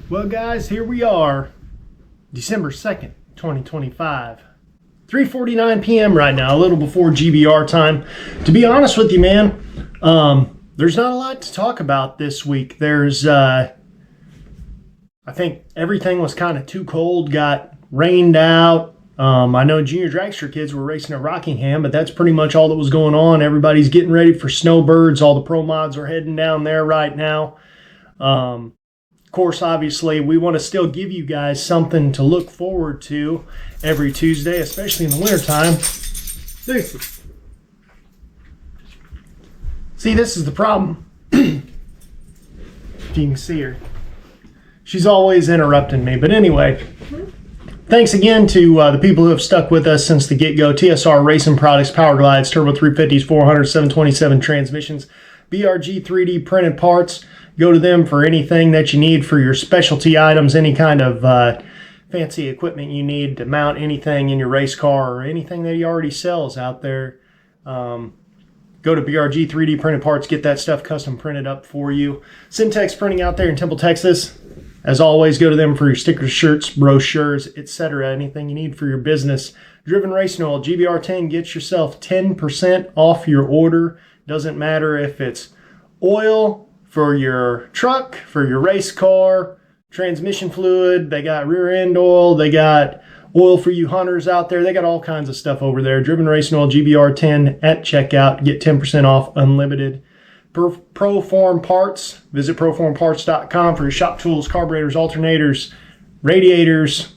Well, guys, here we are, December 2nd, 2025. 3:49 p.m. right now, a little before GBR time. To be honest with you, man, there's not a lot to talk about this week. I think everything was kind of too cold, got rained out. I know junior dragster kids were racing at Rockingham, but that's pretty much all that was going on. Everybody's getting ready for snowbirds. All the pro mods are heading down there right now. Of course, obviously, we want to still give you guys something to look forward to every Tuesday, especially in the wintertime. See, this is the problem. If you can see her. She's always interrupting me. But anyway, thanks again to the people who have stuck with us since the get-go. TSR Racing Products, Power Glides, Turbo 350s, 400, 727 transmissions, BRG 3D printed parts. Go to them for anything that you need for your specialty items, any kind of fancy equipment you need to mount anything in your race car or anything that he already sells out there. Go to BRG 3D printed parts, get that stuff custom printed up for you. Syntex Printing out there in Temple, Texas. As always, go to them for your stickers, shirts, brochures, etc. Anything you need for your business. Driven Racing Oil, GBR10, get yourself 10% off your order. Doesn't matter if it's oil for your truck, for your race car, transmission fluid. They got rear end oil. They got oil for you hunters out there. They got all kinds of stuff over there. Driven Racing Oil, GBR10 at checkout. Get 10% off unlimited. Proform Parts. Visit proformparts.com for your shop tools, carburetors, alternators, radiators.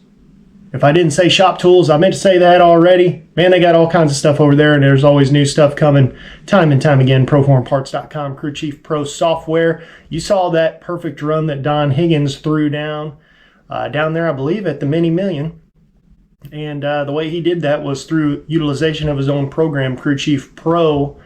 If I didn't say shop tools, I meant to say that already. Man, they got all kinds of stuff over there, and there's always new stuff coming time and time again. Proformparts.com, Crew Chief Pro Software. You saw that perfect run that Don Higgins threw down there, I believe, at the Mini Million. And the way he did that was through utilization of his own program, Crew Chief Pro,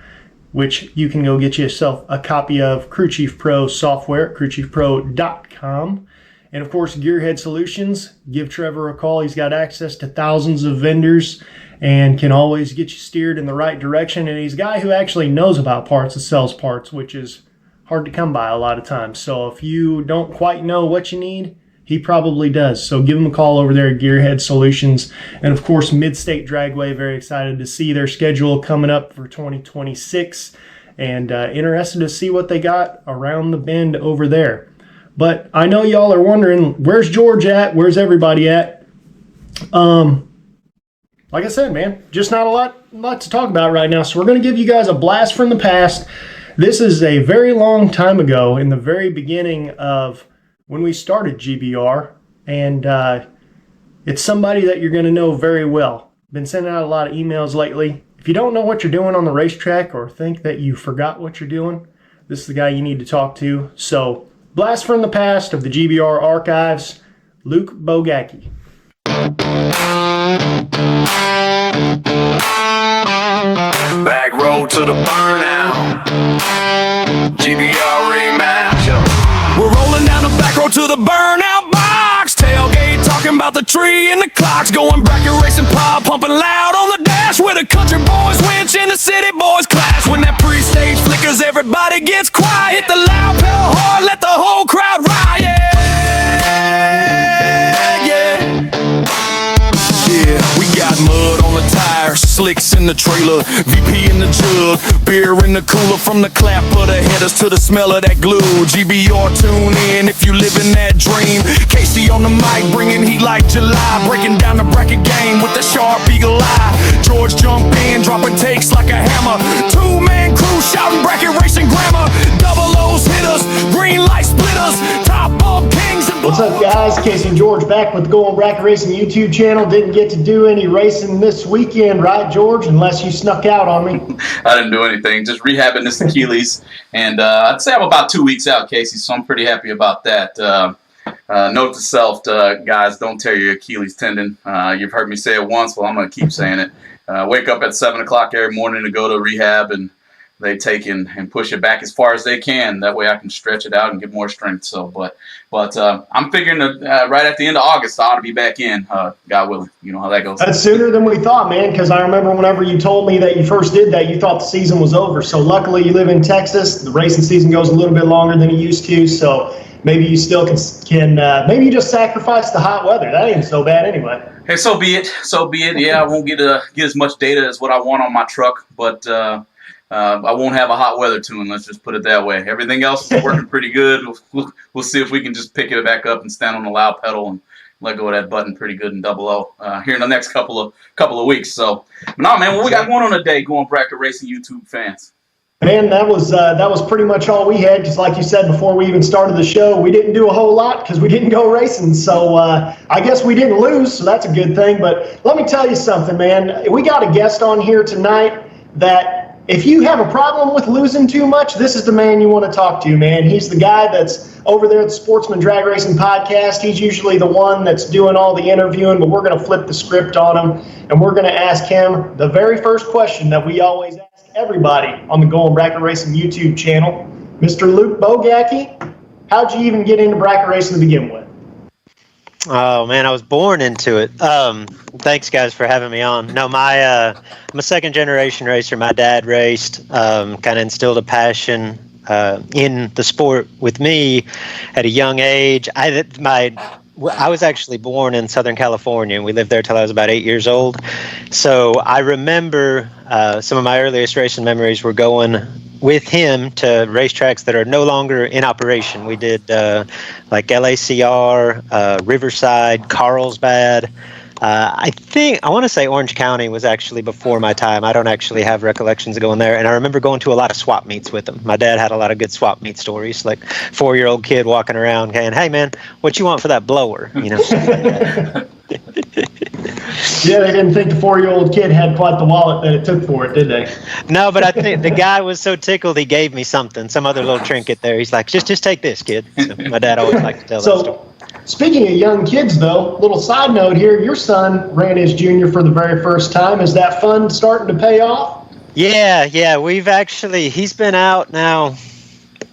which you can go get yourself a copy of. Crew Chief Pro Software at crewchiefpro.com. And of course, Gearhead Solutions, give Trevor a call. He's got access to thousands of vendors and can always get you steered in the right direction. And he's a guy who actually knows about parts and sells parts, which is hard to come by a lot of times. So if you don't quite know what you need, he probably does. So give him a call over there at Gearhead Solutions. And of course, Mid-State Dragway, very excited to see their schedule coming up for 2026 and interested to see what they got around the bend over there. But I know y'all are wondering, where's George at? Where's everybody at? Like I said, man, just not a lot to talk about right now. So we're going to give you guys a blast from the past. This is a very long time ago in the very beginning of when we started GBR. And it's somebody that you're going to know very well. Been sending out a lot of emails lately. If you don't know what you're doing on the racetrack or think that you forgot what you're doing, this is the guy you need to talk to. So blast from the past of the GBR archives, Luke Bogacki. Back road to the burnout. GBR rematch. We're rolling down the back road to the burnout box. Tailgate talking about the tree and the clocks. Going bracket racing pop, pumping loud on the dash. Where the country boys winch and the city boys clash. When that pre-stage flickers, everybody gets quiet. Hit the loud pedal hard, let the whole crowd riot. Yeah, we got mud on the tires, slicks in the trailer, VP in the jug, beer in the cooler. From the clap of the headers to the smell of that glue. GBR, tune in if you live in that dream. Casey on the mic, bringing heat like July, breaking down the bracket game with the sharp eagle eye. George jump in, dropping takes like a hammer. Two-man crew shouting bracket racing grammar. Double O's hitters, green light splitters, top bump kings. What's up, guys? Casey and George back with the Going Bracket Racing YouTube channel. Didn't get to do any racing this weekend, right, George? Unless you snuck out on me. I didn't do anything. Just rehabbing this Achilles. And I'd say I'm about 2 weeks out, Casey, so I'm pretty happy about that. Note to self, guys, don't tear your Achilles tendon. You've heard me say it once. Well, I'm going to keep saying it. Wake up at 7 o'clock every morning to go to rehab, and they take and push it back as far as they can. That way I can stretch it out and get more strength. So, but I'm figuring that right at the end of August, I ought to be back in, God willing. You know how that goes. That's sooner than we thought, man, because I remember whenever you told me that you first did that, you thought the season was over. So luckily you live in Texas. The racing season goes a little bit longer than it used to. So maybe you still can maybe you just sacrifice the hot weather. That ain't so bad anyway. Hey, so be it. So be it. Yeah, I won't get as much data as what I want on my truck, but I won't have a hot weather tune. Let's just put it that way. Everything else is working pretty good. We'll see if we can just pick it back up and stand on the loud pedal and let go of that button pretty good in double O here in the next couple of weeks. So, no, man, what we got going on today, Going Bracket Racing YouTube fans? Man, that was pretty much all we had. Just like you said before we even started the show, we didn't do a whole lot because we didn't go racing. So I guess we didn't lose, so that's a good thing. But let me tell you something, man. We got a guest on here tonight that if you have a problem with losing too much, this is the man you want to talk to, man. He's the guy that's over there at the Sportsman Drag Racing Podcast. He's usually the one that's doing all the interviewing, but we're going to flip the script on him, and we're going to ask him the very first question that we always ask everybody on the Going Bracket Racing YouTube channel. Mr. Luke Bogacki, how'd you even get into bracket racing to begin with? Oh man, I was born into it. Thanks guys for having me on. No, I'm a second generation racer. My dad raced, kind of instilled a passion in the sport with me at a young age. I was actually born in Southern California, and we lived there till I was about 8 years old. So I remember some of my earliest racing memories were going with him to racetracks that are no longer in operation. We did like LACR, Riverside, Carlsbad. I want to say Orange County was actually before my time. I don't actually have recollections of going there. And I remember going to a lot of swap meets with him. My dad had a lot of good swap meet stories, like 4-year-old kid walking around saying, "Hey man, what you want for that blower?" You know. Yeah, they didn't think the 4-year-old kid had quite the wallet that it took for it, did they? No, but I think the guy was so tickled he gave me something, some other little trinket there. He's like, just take this, kid. So my dad always liked to tell that story. Speaking of young kids, though, little side note here, your son ran his junior for the very first time. Is that fun starting to pay off? Yeah, he's been out now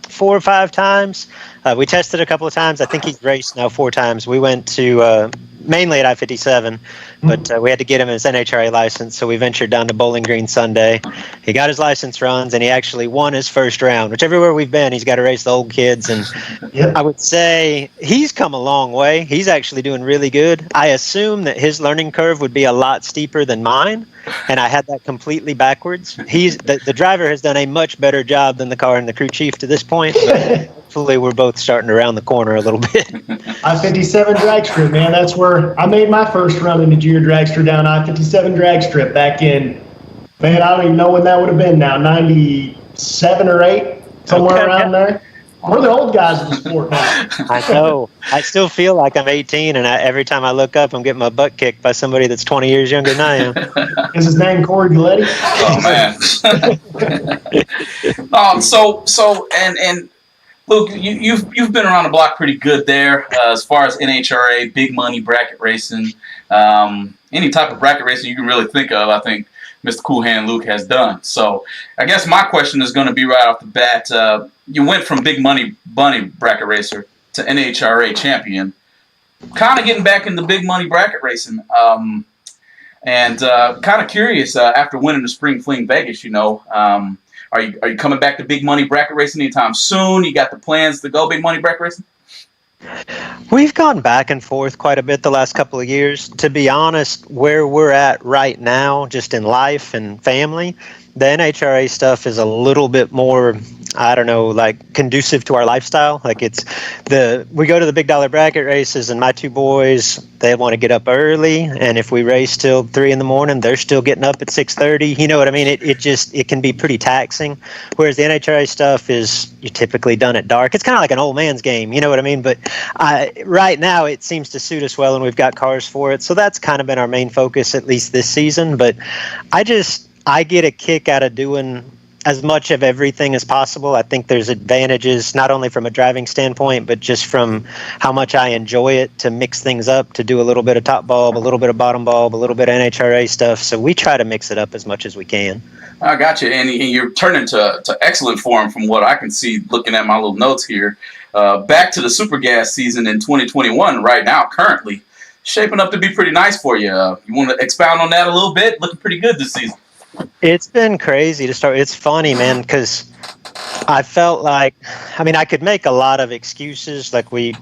4 or 5 times. We tested a couple of times. I think he's raced now 4 times. We went to mainly at I-57, but we had to get him his NHRA license, so we ventured down to Bowling Green Sunday. He got his license runs, and he actually won his first round, which everywhere we've been, he's got to race the old kids, and I would say he's come a long way. He's actually doing really good. I assume that his learning curve would be a lot steeper than mine, and I had that completely backwards. The driver has done a much better job than the car and the crew chief to this point, but hopefully we're both starting to round the corner a little bit. I-57 drag strip, man. That's where I made my first run in the junior drag strip, down I-57 drag strip back in, man, I don't even know when that would have been now, 97 or 8, somewhere around there. We're the old guys of the sport now. I know. I still feel like I'm 18, and every time I look up, I'm getting my butt kicked by somebody that's 20 years younger than I am. Is his name Corey Galletti? Oh, man. And Luke, you've been around the block pretty good there as far as NHRA, big money bracket racing, any type of bracket racing you can really think of. I think Mr. Cool Hand Luke has done. So I guess my question is going to be right off the bat. You went from big money bracket racer to NHRA champion, kind of getting back into big money bracket racing. And kind of curious, after winning the Spring Fling Vegas, are you coming back to big money bracket racing anytime soon? You got the plans to go big money bracket racing? We've gone back and forth quite a bit the last couple of years. To be honest, where we're at right now, just in life and family, the NHRA stuff is a little bit more, I don't know, like conducive to our lifestyle. Like we go to the big dollar bracket races, and my 2 boys, they want to get up early, and if we race till 3 a.m, they're still getting up at 6:30. You know what I mean? It can be pretty taxing. Whereas the NHRA stuff is you're typically done at dark. It's kind of like an old man's game. You know what I mean? But right now it seems to suit us well, and we've got cars for it. So that's kind of been our main focus, at least this season. But I get a kick out of doing as much of everything as possible. I think there's advantages, not only from a driving standpoint, but just from how much I enjoy it to mix things up, to do a little bit of top bulb, a little bit of bottom bulb, a little bit of NHRA stuff. So we try to mix it up as much as we can. I got you. And you're turning to excellent form from what I can see looking at my little notes here. Back to the Super Gas season in 2021 right now, currently. Shaping up to be pretty nice for you. You want to expound on that a little bit? Looking pretty good this season. It's been crazy to start. It's funny, man, because I felt like, I mean, I could make a lot of excuses. Like we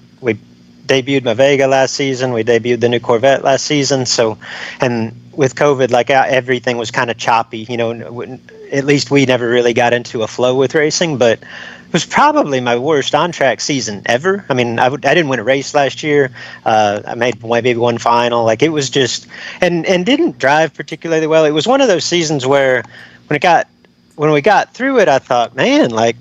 debuted my Vega last season, we debuted the new Corvette last season. So, and with COVID, like everything was kind of choppy. You know, at least we never really got into a flow with racing. But it was probably my worst on-track season ever. I mean, I didn't win a race last year. I made maybe one final. Like it was just, and didn't drive particularly well. It was one of those seasons where when we got through it, I thought, man, like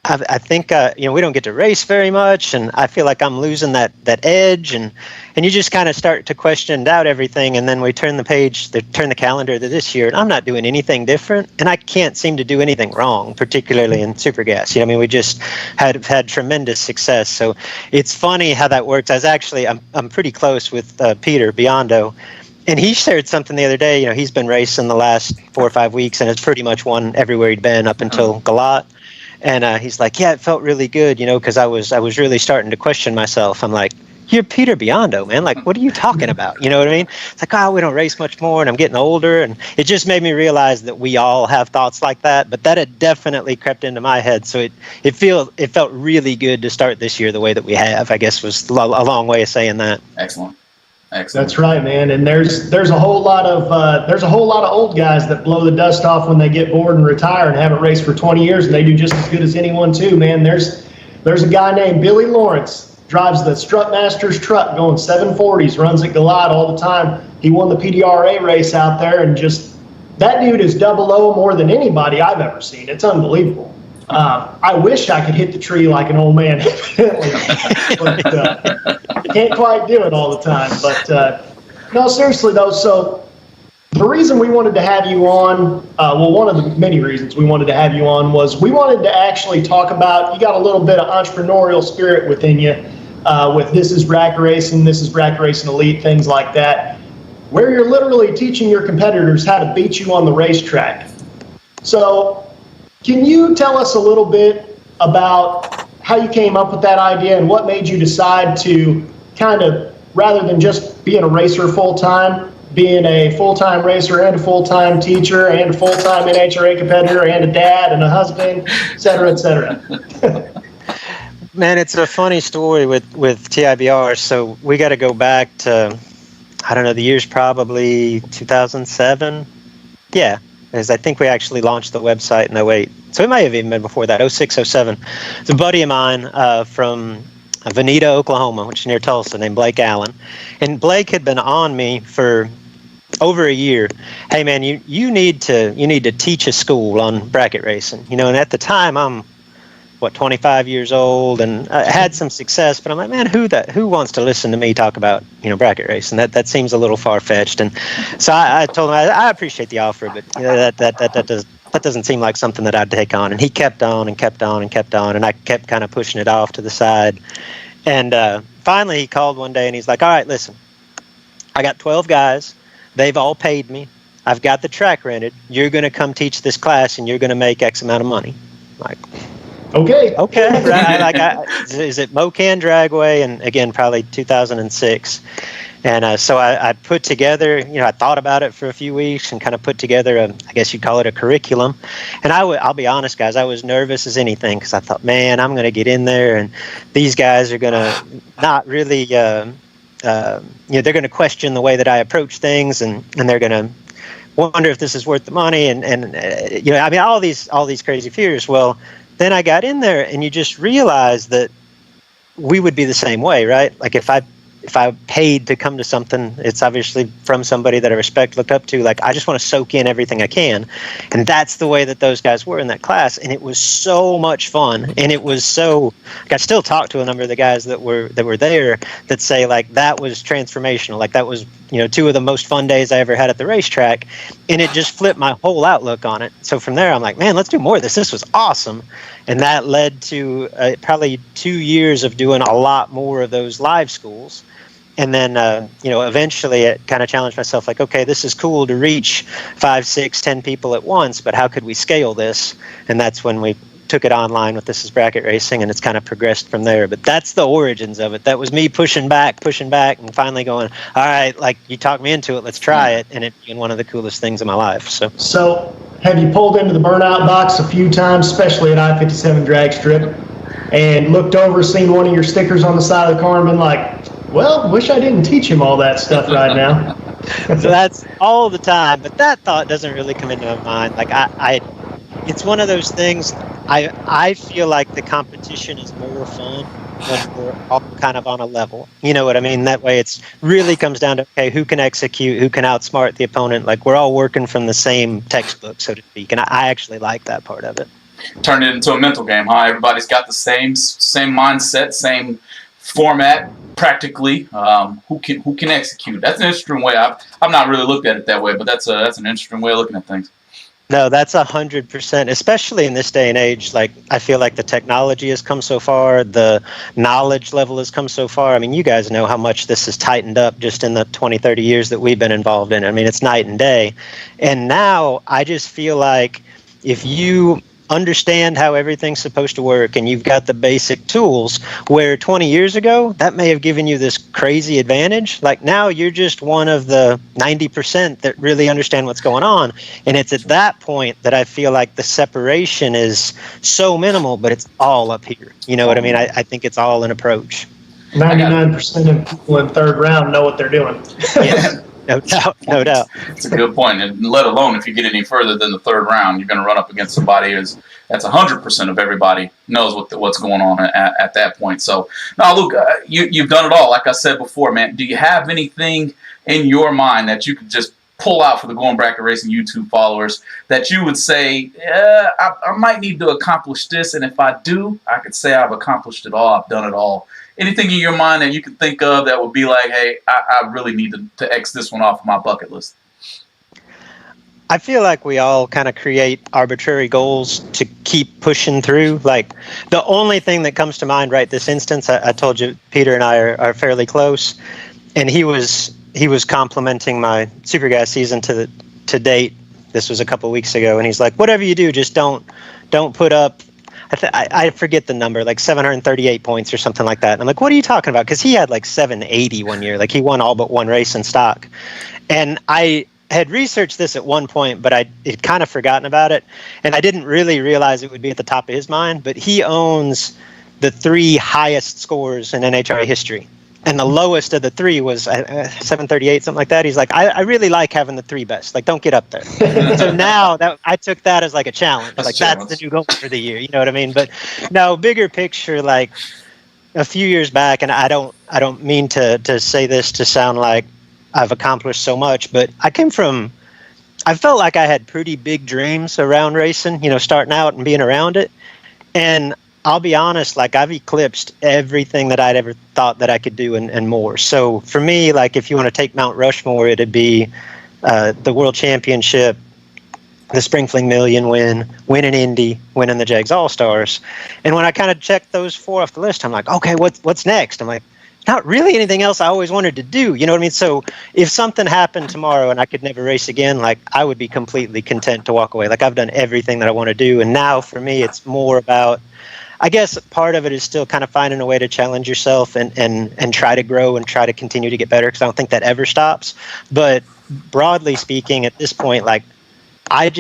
I think you know, we don't get to race very much, and I feel like I'm losing that edge, and you just kind of start to question and doubt everything. And then we turn the calendar to this year, and I'm not doing anything different, and I can't seem to do anything wrong, particularly in super gas. You know, I mean, we just had tremendous success. So it's funny how that works. I'm pretty close with Peter Biondo. And he shared something the other day. You know, he's been racing the last 4 or 5 weeks, and has pretty much won everywhere he'd been up until Galat. And he's like, yeah, it felt really good, you know, because I was really starting to question myself. I'm like, you're Peter Biondo, man. Like, what are you talking about? You know what I mean? It's like, oh, we don't race much more, and I'm getting older. And it just made me realize that we all have thoughts like that. But that had definitely crept into my head. So it felt really good to start this year the way that we have, I guess, was a long way of saying that. Excellent. That's right, man. And there's a whole lot of old guys that blow the dust off when they get bored and retire and haven't raced for 20 years, and they do just as good as anyone too, man. There's a guy named Billy Lawrence, drives the Strutmasters truck, going 740s, runs at Galat all the time. He won the PDRA race out there, and just that dude is 00 more than anybody I've ever seen. It's unbelievable. I wish I could hit the tree like an old man, but can't quite do it all the time. But no, seriously though, so the reason we wanted to have you on, well, one of the many reasons we wanted to have you on was we wanted to actually talk about, you got a little bit of entrepreneurial spirit within you with This Is Rack Racing Elite, things like that, where you're literally teaching your competitors how to beat you on the racetrack. So can you tell us a little bit about how you came up with that idea and what made you decide to kind of, rather than just being a racer full-time, being a full-time racer and a full-time teacher and a full-time NHRA competitor and a dad and a husband, et cetera, et cetera? Man, it's a funny story with TIBR. So we got to go back to, I don't know, the year's probably 2007. Yeah. Is I think we actually launched the website in 08. So it might have even been before that, 06, 07. It's a buddy of mine from Veneta, Oklahoma, which is near Tulsa, named Blake Allen. And Blake had been on me for over a year. Hey, man, you need to teach a school on bracket racing. You know, and at the time, I'm, 25 years old, and I had some success, but I'm like, man, who wants to listen to me talk about, you know, bracket racing? That seems a little far-fetched. And so I told him I appreciate the offer, but you know, that doesn't seem like something that I'd take on. And he kept on and kept on and kept on, and I kept kind of pushing it off to the side. And finally he called one day and he's like, all right, listen, I got 12 guys. They've all paid me. I've got the track rented. You're going to come teach this class and you're going to make X amount of money. I'm like, okay, right? Is it Mocan Dragway? And again, probably 2006. And so I put together, you know, I thought about it for a few weeks and kind of put together I guess you'd call it a curriculum. And I'll be honest, guys, I was nervous as anything because I thought, man, I'm going to get in there and these guys are going to not really, you know, they're going to question the way that I approach things, and they're going to wonder if this is worth the money. And you know, I mean, all these crazy fears. Well, then I got in there and you just realize that we would be the same way, right? Like if I paid to come to something, it's obviously from somebody that I respect, looked up to. Like, I just want to soak in everything I can. And that's the way that those guys were in that class. And it was so much fun. And it was so, like, I still talk to a number of the guys that were there that say, like, that was transformational. Like, that was, you know, 2 of the most fun days I ever had at the racetrack. And it just flipped my whole outlook on it. So from there, I'm like, man, let's do more of this. This was awesome. And that led to probably 2 years of doing a lot more of those live schools. And then, you know, eventually I kind of challenged myself, like, okay, this is cool to reach 5, 6, 10 people at once, but how could we scale this? And that's when we took it online with This Is Bracket Racing, and it's kind of progressed from there. But that's the origins of it. That was me pushing back, and finally going, all right, like, you talked me into it, let's try it, and it being one of the coolest things in my life. So have you pulled into the burnout box a few times, especially at I-57 drag strip, and looked over, seen one of your stickers on the side of the car and been like, well, wish I didn't teach him all that stuff right now? So that's all the time, but that thought doesn't really come into my mind. Like, it's one of those things. I feel like the competition is more fun when we're all kind of on a level. You know what I mean? That way, it's really comes down to, okay, who can execute, who can outsmart the opponent. Like, we're all working from the same textbook, so to speak, and I actually like that part of it. Turn it into a mental game, huh? Everybody's got the same mindset, same format, practically. Who can execute? That's an interesting way. I've not really looked at it that way, but that's an interesting way of looking at things. No, that's 100%, especially in this day and age. Like, I feel like the technology has come so far, the knowledge level has come so far. I mean, you guys know how much this has tightened up just in the 20, 30 years that we've been involved in. I mean, it's night and day. And now I just feel like if you understand how everything's supposed to work and you've got the basic tools, where 20 years ago that may have given you this crazy advantage, like, now you're just one of the 90% that really understand what's going on. And it's at that point that I feel like the separation is so minimal, but it's all up here. You know what I mean? I think it's all an approach. 99% of people in third round know what they're doing. Yes. No doubt. It's a good point. And let alone if you get any further than the third round, you're going to run up against somebody that's 100% of everybody knows what's going on at that point. So, now, Luke, you've done it all. Like I said before, man, do you have anything in your mind that you could just pull out for the Going Bracket Racing YouTube followers that you would say, I might need to accomplish this, and if I do, I could say I've accomplished it all, I've done it all? Anything in your mind that you can think of that would be like, hey, I really need to X this one off my bucket list? I feel like we all kind of create arbitrary goals to keep pushing through. Like, the only thing that comes to mind right this instance, I told you Peter and I are fairly close, and he was complimenting my Super Gas season to date. This was a couple weeks ago, and he's like, whatever you do, just don't put up, I forget the number, like 738 points or something like that. And I'm like, what are you talking about? Because he had like 780 one year. Like, he won all but one race in stock. And I had researched this at one point, but I had kind of forgotten about it. And I didn't really realize it would be at the top of his mind. But he owns the 3 highest scores in NHRA history. And the lowest of the 3 was 738, something like that. He's like, I really like having the 3 best. Like, don't get up there. So now I took that as like a challenge. That's the new goal for the year. You know what I mean? But no, bigger picture, like a few years back, and I don't mean to say this to sound like I've accomplished so much, but I felt like I had pretty big dreams around racing, starting out and being around it. And I'll be honest, like, I've eclipsed everything that I'd ever thought that I could do and more. So for me, like, if you want to take Mount Rushmore, it'd be the World Championship, the Spring Fling Million winning Indy, winning the Jags All-Stars. And when I kind of checked those 4 off the list, I'm like, okay, what's next? I'm like, not really anything else I always wanted to do. You know what I mean? So if something happened tomorrow and I could never race again, like, I would be completely content to walk away. Like, I've done everything that I want to do. And now for me, it's more about, I guess part of it is still kind of finding a way to challenge yourself and try to grow and try to continue to get better, because I don't think that ever stops. But broadly speaking, at this point, like, I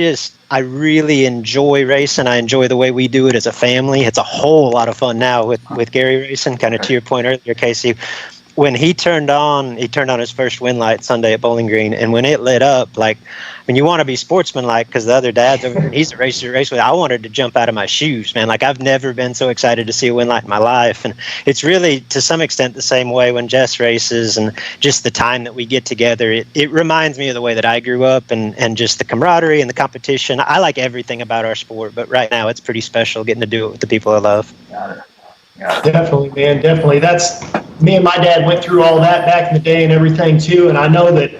really enjoy racing. I enjoy the way we do it as a family. It's a whole lot of fun now with Gary racing, kind of to your point earlier, Casey. When he turned on his first win light Sunday at Bowling Green, and when it lit up, like, when you want to be sportsmanlike, because the other dad's over there, he's a racer to race with, I wanted to jump out of my shoes, man. Like, I've never been so excited to see a win light in my life. And it's really, to some extent, the same way when Jess races, and just the time that we get together. It reminds me of the way that I grew up, and just the camaraderie and the competition. I like everything about our sport, but right now it's pretty special getting to do it with the people I love. Got it. Definitely, man. Definitely. That's, me and my dad went through all that back in the day and everything too. And I know that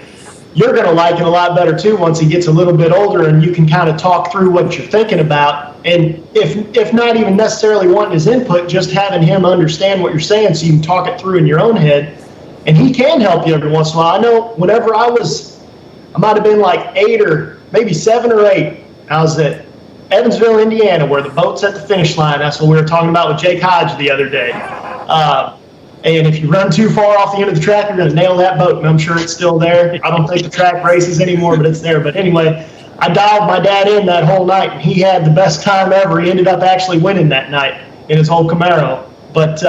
you're going to like it a lot better too once he gets a little bit older, and you can kind of talk through what you're thinking about. And if not even necessarily wanting his input, just having him understand what you're saying so you can talk it through in your own head. And he can help you every once in a while. I know whenever I might have been like 8 or maybe 7 or 8, I was at Evansville, Indiana, where the boat's at the finish line. That's what we were talking about with Jake Hodge the other day. And if you run too far off the end of the track, you're going to nail that boat. And I'm sure it's still there. I don't think the track races anymore, but it's there. But anyway, I dialed my dad in that whole night, and he had the best time ever. He ended up actually winning that night in his whole Camaro. But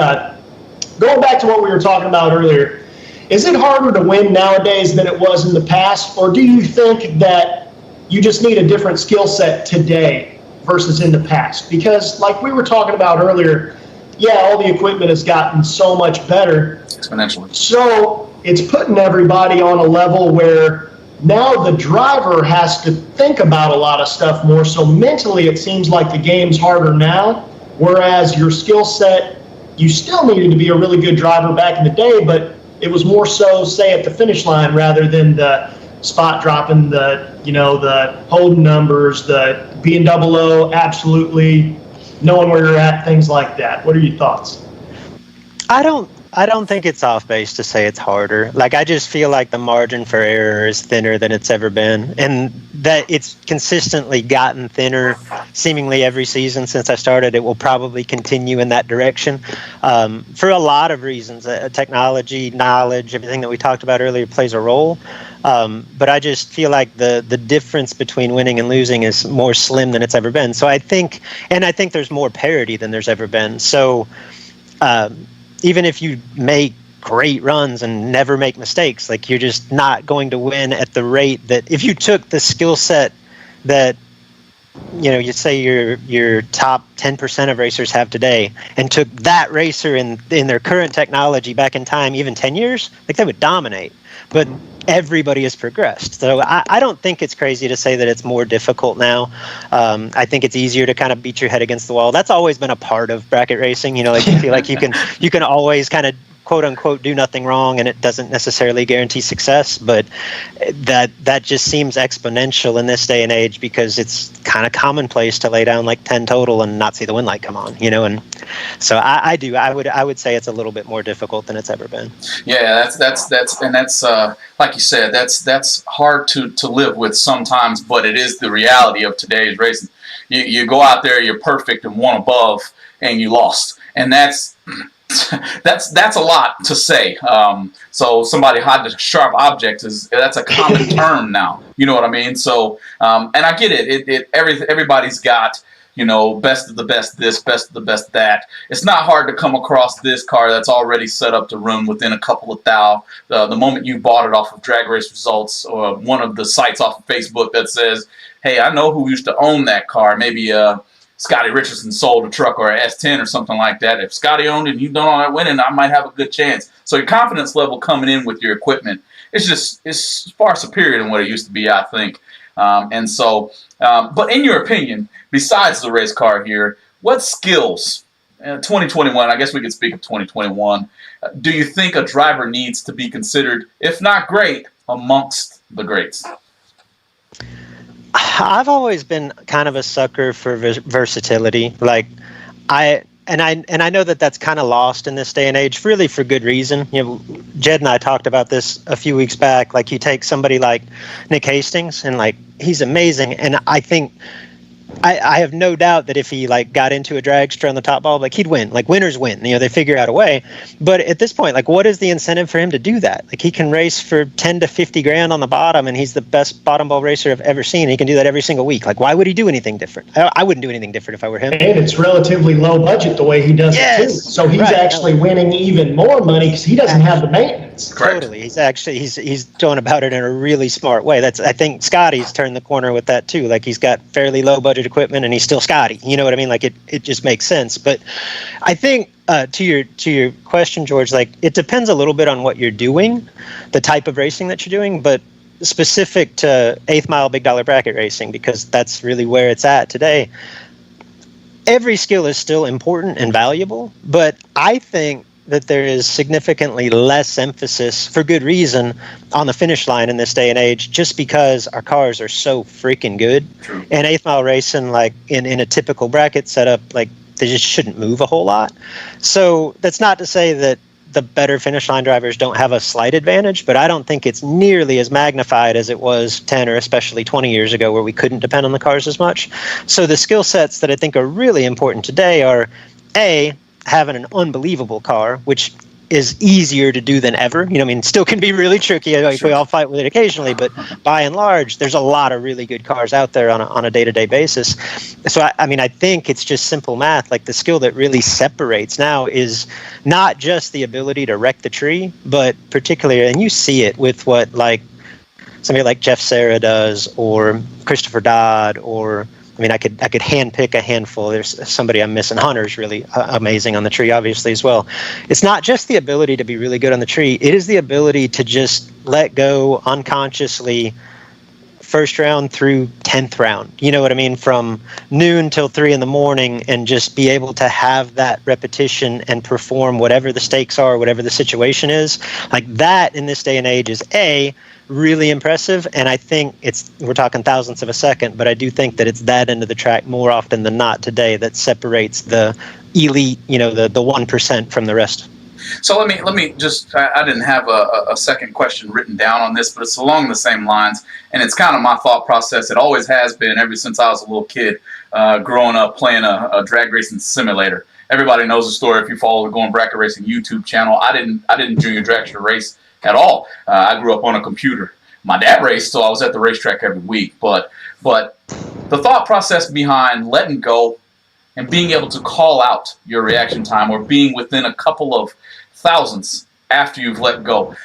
going back to what we were talking about earlier, is it harder to win nowadays than it was in the past? Or do you think that you just need a different skill set today versus in the past? Because like we were talking about earlier, yeah, all the equipment has gotten so much better. Exponentially. So it's putting everybody on a level where now the driver has to think about a lot of stuff more. So mentally, it seems like the game's harder now, whereas your skill set, you still needed to be a really good driver back in the day, but it was more so, say, at the finish line rather than the spot dropping, the holding numbers, the being double O, absolutely knowing where you're at, things like that. What are your thoughts? I don't think it's off base to say it's harder. Like, I just feel like the margin for error is thinner than it's ever been, and that it's consistently gotten thinner seemingly every season since I started. It will probably continue in that direction for a lot of reasons. Technology, knowledge, everything that we talked about earlier plays a role. But I just feel like the difference between winning and losing is more slim than it's ever been. So I think there's more parity than there's ever been. So even if you make great runs and never make mistakes, like, you're just not going to win at the rate that if you took the skill set that, you say your top 10% of racers have today and took that racer in their current technology back in time, even 10 years, like, they would dominate. But everybody has progressed. So I don't think it's crazy to say that it's more difficult now. I think it's easier to kind of beat your head against the wall. That's always been a part of bracket racing. Like, you feel like you can always kind of quote unquote do nothing wrong, and it doesn't necessarily guarantee success. But that just seems exponential in this day and age because it's kind of commonplace to lay down like 10 total and not see the win light come on. And so I would say it's a little bit more difficult than it's ever been. Yeah, that's like you said, that's hard to live with sometimes, but it is the reality of today's racing. You go out there, you're perfect and one above, and you lost, and that's a lot to say. So somebody hiding a sharp object that's a common term now. You know what I mean? So and I get it. Everybody's got best of the best this, best of the best that. It's not hard to come across this car that's already set up to run within a couple of thou. The moment you bought it off of Drag Race Results or one of the sites off of Facebook that says, hey, I know who used to own that car. Maybe Scotty Richardson sold a truck or a S10 or something like that. If Scotty owned it and you've done all that winning, I might have a good chance. So your confidence level coming in with your equipment, it's far superior than what it used to be, I think. But in your opinion, besides the race car here, what skills, 2021, I guess we could speak of 2021, do you think a driver needs to be considered, if not great, amongst the greats? I've always been kind of a sucker for versatility. Like, I know that that's kind of lost in this day and age, really for good reason. Jed and I talked about this a few weeks back. Like, you take somebody like Nick Hastings, and like, he's amazing, and I think I have no doubt that if he like got into a dragster on the top bulb, like, he'd win. Like, winners win. They figure out a way. But at this point, like, what is the incentive for him to do that? Like, he can race for 10 to 50 grand on the bottom, and he's the best bottom bulb racer I've ever seen. He can do that every single week. Like, why would he do anything different? I wouldn't do anything different if I were him. And it's relatively low budget the way he does it too. So he's actually winning even more money because he doesn't have the maintenance. Correct. Totally. He's going about it in a really smart way. I think Scotty's turned the corner with that too. Like, he's got fairly low budget equipment and he's still Scotty. You know what I mean? Like, it just makes sense. But I think to your question, George, like, it depends a little bit on what you're doing, the type of racing that you're doing, but specific to 8th mile big dollar bracket racing, because that's really where it's at today. Every skill is still important and valuable, but I think that there is significantly less emphasis, for good reason, on the finish line in this day and age, just because our cars are so freaking good. True. And 8th mile racing, like, in a typical bracket setup, like, they just shouldn't move a whole lot. So that's not to say that the better finish line drivers don't have a slight advantage, but I don't think it's nearly as magnified as it was 10 or especially 20 years ago, where we couldn't depend on the cars as much. So the skill sets that I think are really important today are, A, having an unbelievable car, which is easier to do than ever. You know, I mean, still can be really tricky. Like, we all fight with it occasionally, but by and large, there's a lot of really good cars out there on a day-to-day basis. So, I mean, I think it's just simple math. Like, the skill that really separates now is not just the ability to wreck the tree, but particularly, and you see it with what, like, somebody like Jeff Serra does, or Christopher Dodd, or I mean, I could handpick a handful. There's somebody I'm missing. Hunter's really amazing on the tree, obviously, as well. It's not just the ability to be really good on the tree. It is the ability to just let go unconsciously first round through 10th round. You know what I mean? From noon till 3 in the morning, and just be able to have that repetition and perform whatever the stakes are, whatever the situation is. Like, that in this day and age is really impressive, and I think we're talking thousandths of a second, but I do think that it's that end of the track more often than not today that separates the elite, you know, the 1% from the rest. So let me just, I didn't have a second question written down on this, but it's along the same lines, and it's kind of my thought process. It always has been ever since I was a little kid, growing up playing a drag racing simulator. Everybody knows the story if you follow the Going Bracket Racing YouTube channel. I didn't junior drag to race at all. I grew up on a computer. My dad raced, so I was at the racetrack every week. But the thought process behind letting go and being able to call out your reaction time, or being within a couple of thousandths after you've let go,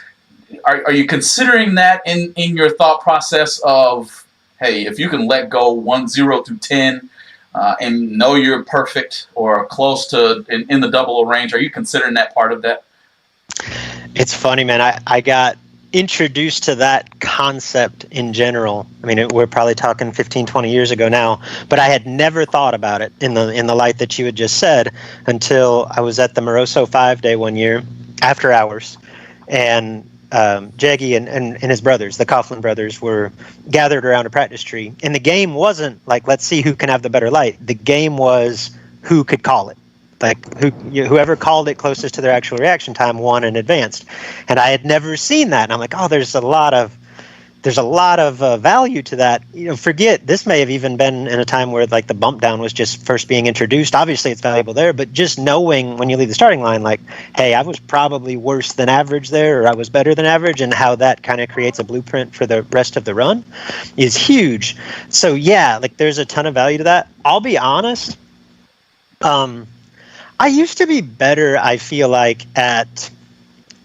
are you considering that in your thought process of, hey, if you can let go 0 through 10 and know you're perfect or close to in the double range, are you considering that part of that? It's funny, man. I got introduced to that concept in general. I mean, we're probably talking 15, 20 years ago now, but I had never thought about it in the light that you had just said until I was at the Moroso 5-day one year after hours, and Jaggy and his brothers, the Coughlin brothers, were gathered around a practice tree. And the game wasn't like, let's see who can have the better light. The game was who could call it. Like, whoever called it closest to their actual reaction time won and advanced. And I had never seen that. And I'm like, oh, there's a lot of value to that. You know, forget, this may have even been in a time where, like, the bump down was just first being introduced. Obviously, it's valuable there, but just knowing when you leave the starting line, like, hey, I was probably worse than average there, or I was better than average, and how that kind of creates a blueprint for the rest of the run is huge. So, yeah, like, there's a ton of value to that. I'll be honest. I used to be better, I feel like, at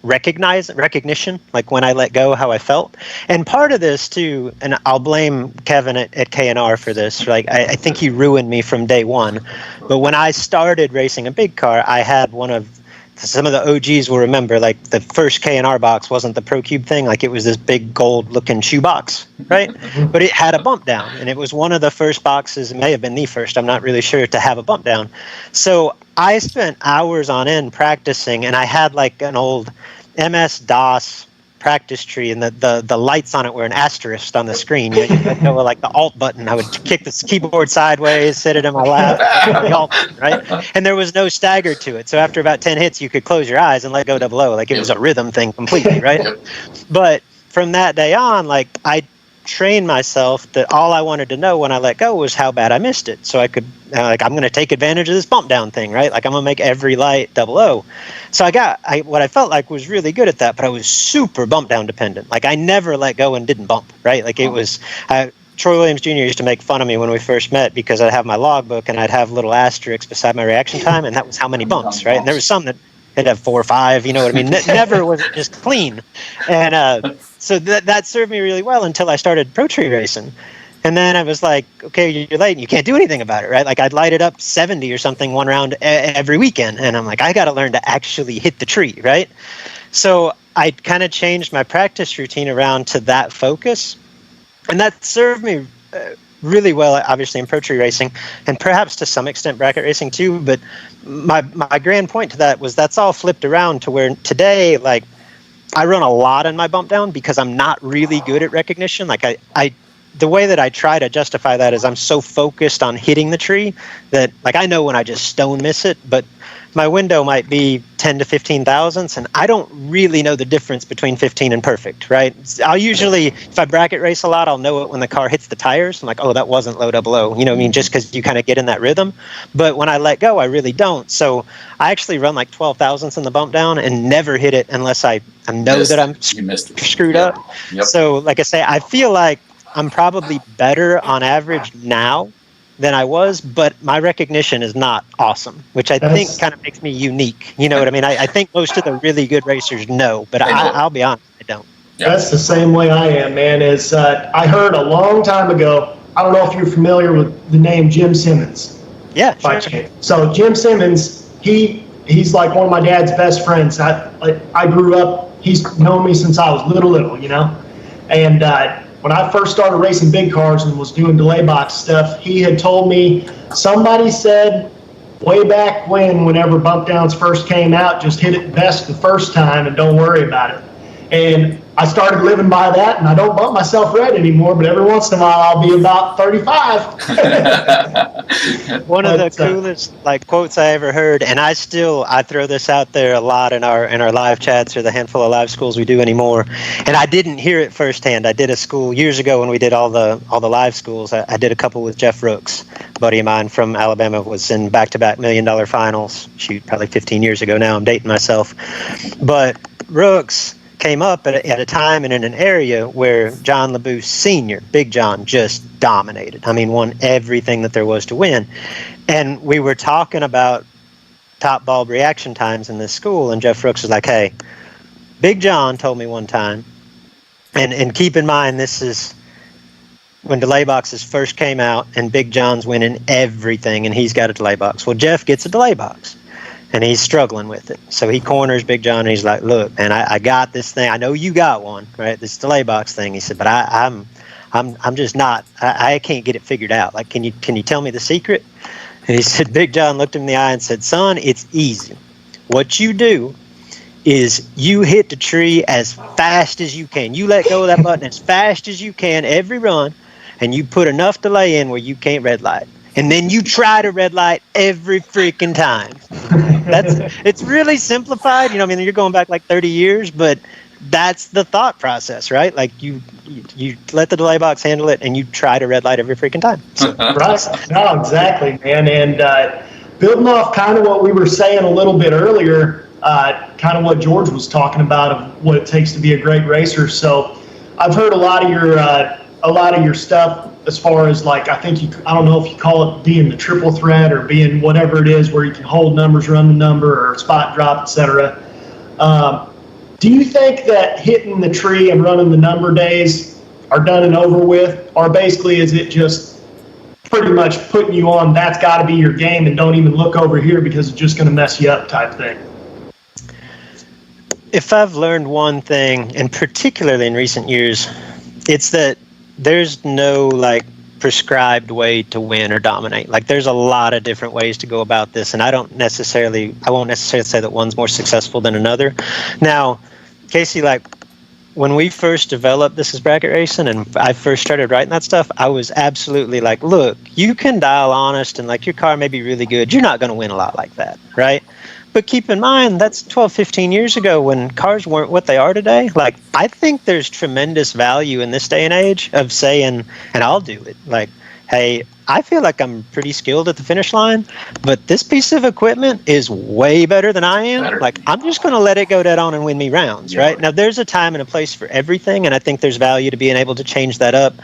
recognition, like when I let go, how I felt. And part of this too, and I'll blame Kevin at K&R for this, like I think he ruined me from day one. But when I started racing a big car, I had some of the OGs will remember, like, the first K&R box wasn't the Pro Cube thing. Like, it was this big gold looking shoe box, right? But it had a bump down, and it was one of the first boxes, it may have been the first, I'm not really sure, to have a bump down. So I spent hours on end practicing, and I had like an old MS-DOS practice tree, and the lights on it were an asterisk on the screen. You know, like the alt button. I would kick the keyboard sideways, sit it in my lap, the alt button, right? And there was no stagger to it. So after about 10 hits, you could close your eyes and let go 00. Like, it was a rhythm thing completely, right? But from that day on, like, I trained myself that all I wanted to know when I let go was how bad I missed it. So I could, like, I'm going to take advantage of this bump down thing, right? Like, I'm going to make every light 00. So what I felt like was really good at that, but I was super bump down dependent. Like, I never let go and didn't bump, right? Like, it was, Troy Williams Jr. used to make fun of me when we first met because I'd have my logbook and I'd have little asterisks beside my reaction time, and that was how many bumps, right? And there was some that it'd have 4 or 5, you know what I mean? Never was it just clean. And so that served me really well until I started pro tree racing. And then I was like, okay, you're late and you can't do anything about it, right? Like, I'd light it up 70 or something one round every weekend. And I'm like, I got to learn to actually hit the tree, right? So I kind of changed my practice routine around to that focus. And that served me really well, obviously, in pro tree racing, and perhaps to some extent bracket racing too. But my grand point to that was that's all flipped around to where today, like, I run a lot in my bump down because I'm not really good at recognition. Like, the way that I try to justify that is I'm so focused on hitting the tree that, like, I know when I just stone miss it, but my window might be 10 to 15 thousandths, and I don't really know the difference between 15 and perfect, right? I'll usually, if I bracket race a lot, I'll know it when the car hits the tires. I'm like, oh, that wasn't low double O, you know what I mean? Just because you kind of get in that rhythm. But when I let go, I really don't. So I actually run like 12 thousandths in the bump down and never hit it unless I know that I'm screwed up. Yep. So like I say, I feel like I'm probably better on average now than I was, but my recognition is not awesome, which I think kind of makes me unique. You know what I mean? I think most of the really good racers know, but I'll be honest, I don't. Yep. That's the same way I am, man. I heard a long time ago, I don't know if you're familiar with the name Jim Simmons. Yeah, By sure. chance. So Jim Simmons, he's like one of my dad's best friends. I grew up, he's known me since I was little, you know? And when I first started racing big cars and was doing delay box stuff, he had told me, somebody said way back whenever bump downs first came out, just hit it best the first time and don't worry about it. And I started living by that, and I don't bump myself red anymore, but every once in a while I'll be about 35. One of the coolest quotes I ever heard, and I throw this out there a lot in our live chats or the handful of live schools we do anymore. And I didn't hear it firsthand. I did a school years ago when we did all the live schools. I did a couple with Jeff Rooks, a buddy of mine from Alabama, was in back-to-back $1 million finals. Shoot, probably 15 years ago now. I'm dating myself. But Rooks came up at a time and in an area where John LeBoux Sr., Big John, just dominated. I mean, won everything that there was to win. And we were talking about top bulb reaction times in this school, and Jeff Rooks was like, hey, Big John told me one time, and keep in mind, this is when delay boxes first came out, and Big John's winning everything, and he's got a delay box. Well, Jeff gets a delay box. And he's struggling with it. So he corners Big John and he's like, look, man, I got this thing. I know you got one, right? This delay box thing. He said, but I'm just not, I can't get it figured out. Like, can you tell me the secret? And he said, Big John looked him in the eye and said, son, it's easy. What you do is you hit the tree as fast as you can. You let go of that button as fast as you can every run, and you put enough delay in where you can't red light. And then you try to red light every freaking time. It's really simplified. You know, I mean, you're going back like 30 years, but that's the thought process, right? Like you let the delay box handle it, and you try to red light every freaking time. Right. No, exactly, man. And building off kind of what we were saying a little bit earlier, kind of what George was talking about of what it takes to be a great racer. So I've heard a lot of your stuff as far as like, I don't know if you call it being the triple threat or being whatever it is where you can hold numbers, run the number, or spot drop, etc. Do you think that hitting the tree and running the number days are done and over with? Or basically is it just pretty much putting you on, that's got to be your game and don't even look over here because it's just going to mess you up type thing? If I've learned one thing, and particularly in recent years, it's that there's no prescribed way to win or dominate. Like, there's a lot of different ways to go about this, and I won't necessarily say that one's more successful than another. Now, Casey, when we first developed This Is Bracket Racing and I first started writing that stuff, I was absolutely like, look, you can dial honest and your car may be really good. You're not going to win a lot like that, right? But keep in mind, that's 12, 15 years ago when cars weren't what they are today. I think there's tremendous value in this day and age of saying, and I'll do it, hey, I feel like I'm pretty skilled at the finish line, but this piece of equipment is way better than I am. I'm just going to let it go dead on and win me rounds, right? Now, there's a time and a place for everything, and I think there's value to being able to change that up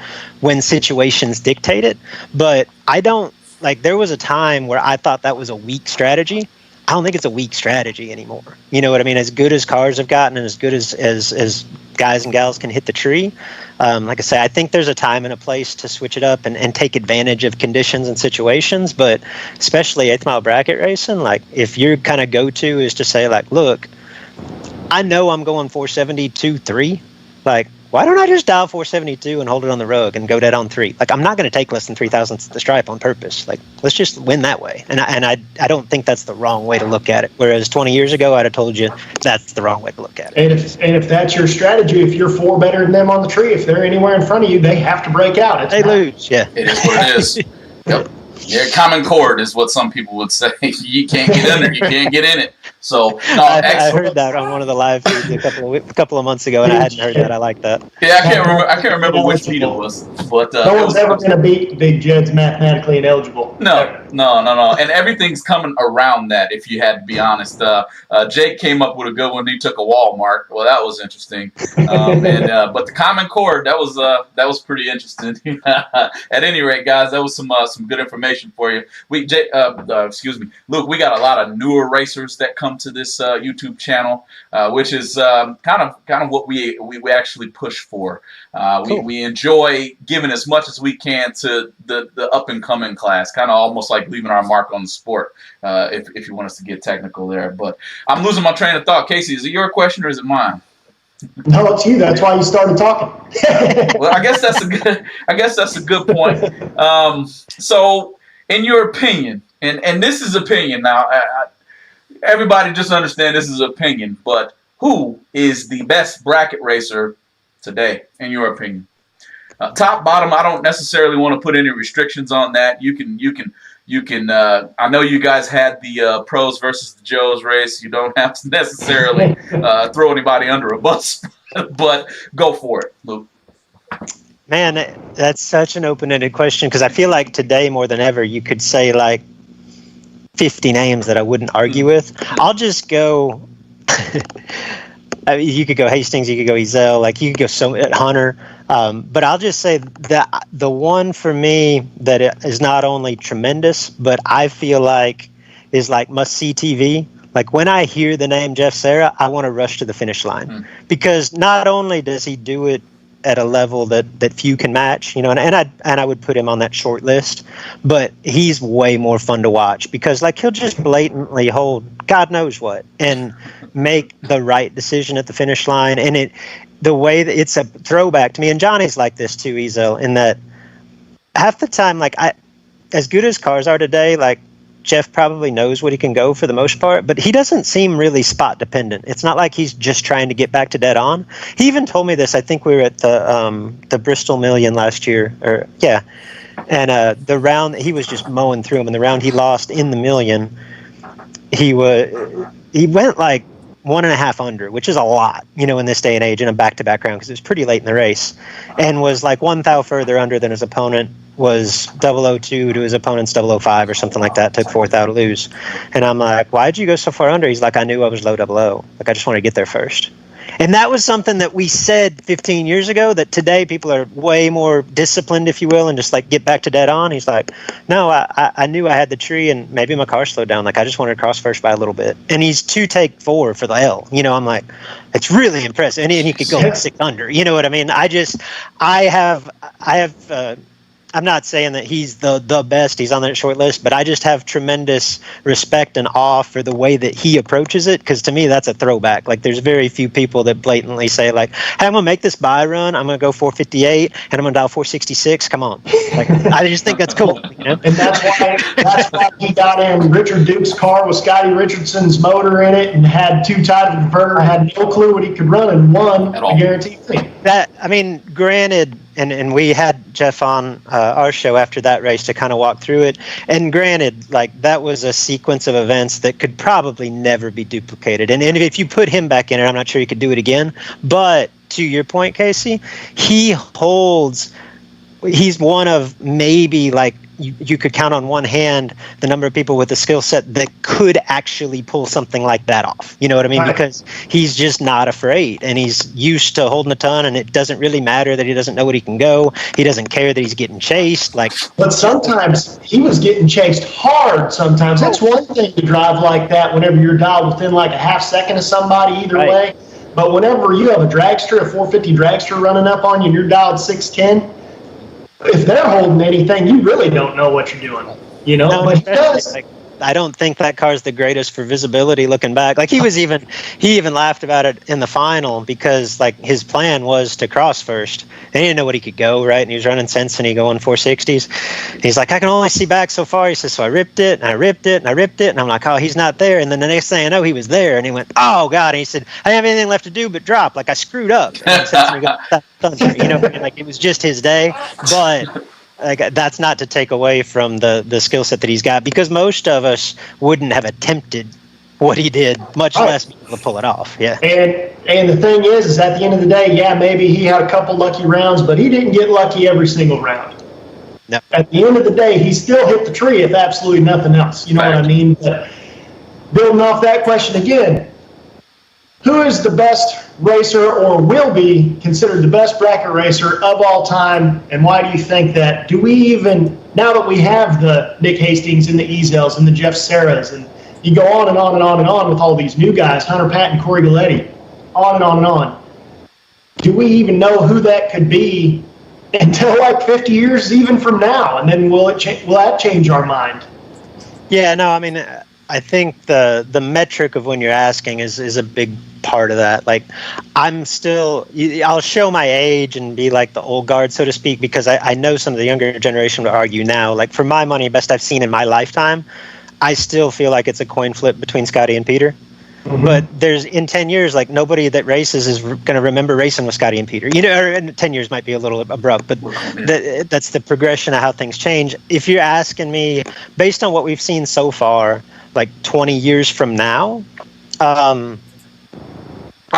when situations dictate it. But I don't, there was a time where I thought that was a weak strategy. I don't think it's a weak strategy anymore. You know what I mean? As good as cars have gotten and as good as guys and gals can hit the tree, like I say, I think there's a time and a place to switch it up and take advantage of conditions and situations. But especially 8th mile bracket racing, if your kind of go-to is to say, look, I know I'm going 472.3, why don't I just dial 472 and hold it on the rug and go dead on 3? I'm not going to take less than 3,000ths of the stripe on purpose. Let's just win that way. And I don't think that's the wrong way to look at it. Whereas 20 years ago, I'd have told you that's the wrong way to look at it. And if that's your strategy, if you're 4 better than them on the tree, if they're anywhere in front of you, they have to break out. They lose, yeah. It is what it is. Yep. Yeah, common cord is what some people would say. You can't get under, you can't get in it. So, no, I heard that on one of the live feeds a couple of months ago, and I hadn't heard that. I like that. Yeah, I can't remember which feed it was, but no one's ever going to beat Big Jed's mathematically ineligible. No. And everything's coming around that, if you had to be honest. Jake came up with a good one. He took a Walmart. Well, that was interesting. But the common cord, that was pretty interesting. At any rate, guys, that was some good information for you. Luke, we got a lot of newer racers that come to this YouTube channel, which is kind of what we actually push for. Cool. We enjoy giving as much as we can to the up and coming class, kind of almost like leaving our mark on the sport, if you want us to get technical there. But I'm losing my train of thought. Casey, is it your question or is it mine? No, it's you. That's why you started talking. Well, I guess that's a good point. So, in your opinion, and this is opinion now, everybody just understand this is opinion, but who is the best bracket racer today, in your opinion? Top, bottom, I don't necessarily want to put any restrictions on that. You can. I know you guys had the pros versus the Joes race. You don't have to necessarily throw anybody under a bus, but go for it, Luke. Man, that's such an open-ended question, because I feel like today more than ever you could say like 50 names that I wouldn't argue with. I'll just go. I mean, you could go Hastings, you could go Ezel, like you could go Hunter. But I'll just say that the one for me that is not only tremendous, but I feel like is like must-see TV. Like when I hear the name Jeff Serra, I want to rush to the finish line, because not only does he do it at a level that few can match, and I would put him on that short list, but he's way more fun to watch, because like he'll just blatantly hold God knows what and make the right decision at the finish line. And the way that it's a throwback to me, and Johnny's like this too, Ezel, in that half the time, like as good as cars are today, like Jeff probably knows what he can go for the most part, but he doesn't seem really spot dependent. It's not like he's just trying to get back to dead on. He even told me this. I think we were at the Bristol Million last year, and the round he was just mowing through them. And the round he lost in the Million, he went like 1.5 under, which is a lot, in this day and age in a back-to-back round, because it was pretty late in the race, and was like 1 thou further under than his opponent. Was 002 to his opponent's 005 or something like that. Took 4 thou to lose. And I'm like, why'd you go so far under? He's like, I knew I was low 00. Like, I just wanted to get there first. And that was something that we said 15 years ago, that today people are way more disciplined, if you will, and just like get back to dead on. He's like, no, I knew I had the tree, and maybe my car slowed down. Like, I just wanted to cross first by a little bit. And he's 2 take 4 for the L. I'm like, it's really impressive. And he could go like 6 under. You know what I mean? I'm not saying that he's the best, he's on that short list, but I just have tremendous respect and awe for the way that he approaches it, because to me, that's a throwback. Like, there's very few people that blatantly say, like, hey, I'm going to make this buy run, I'm going to go 458, and I'm going to dial 466, come on. Like, I just think that's cool. And that's why he got in Richard Duke's car with Scotty Richardson's motor in it and had 2 tied to the burner, had no clue what he could run, and won a guaranteed thing. Granted, and we had Jeff on our show after that race to kind of walk through it. And granted, like, that was a sequence of events that could probably never be duplicated. And if you put him back in it, I'm not sure he could do it again. But to your point, Casey, he's one of maybe, like, you could count on one hand the number of people with the skill set that could actually pull something like that off. You know what I mean? Right. Because he's just not afraid, and he's used to holding a ton, and it doesn't really matter that he doesn't know what he can go. He doesn't care that he's getting chased. But sometimes he was getting chased hard sometimes. That's one thing to drive like that whenever you're dialed within like a half second of somebody either way. But whenever you have a dragster, a 450 dragster running up on you, and you're dialed 610, if they're holding anything, you really don't know what you're doing, No, but he does. I don't think that car's the greatest for visibility looking back. Like, he even laughed about it in the final, because like his plan was to cross first. And he didn't know what he could go, right? And he was running Sensini going 460s. He's like, I can only see back so far. He says, so I ripped it and I ripped it and I ripped it. And I'm like, oh, he's not there. And then the next thing I know, he was there. And he went, oh God. And he said, I didn't have anything left to do but drop. Like, I screwed up. And Sensini got that thunder. Like, it was just his day. But like, that's not to take away from the skill set that he's got, because most of us wouldn't have attempted what he did, much less be able to pull it off. Yeah. And the thing is at the end of the day, yeah, maybe he had a couple lucky rounds, but he didn't get lucky every single round. No. At the end of the day, he still hit the tree, if absolutely nothing else. You know what I mean? But building off that question again, who is the best racer, or will be considered the best bracket racer of all time, and why do you think that? Do we even, now that we have the Nick Hastings and the Ezels and the Jeff Serras, and you go on and on and on and on with all these new guys, Hunter Patton, Corey Galletti, on and on and on. Do we even know who that could be until like 50 years even from now? And then will that change our mind? Yeah, no, I mean, I think the metric of when you're asking is a big part of that. Like, I'll show my age and be like the old guard, so to speak, because I know some of the younger generation would argue now. Like, for my money, best I've seen in my lifetime, I still feel like it's a coin flip between Scotty and Peter. Mm-hmm. But there's, in 10 years, like, nobody that races is going to remember racing with Scotty and Peter. You know, or 10 years might be a little abrupt, but that's the progression of how things change. If you're asking me, based on what we've seen so far, like 20 years from now, I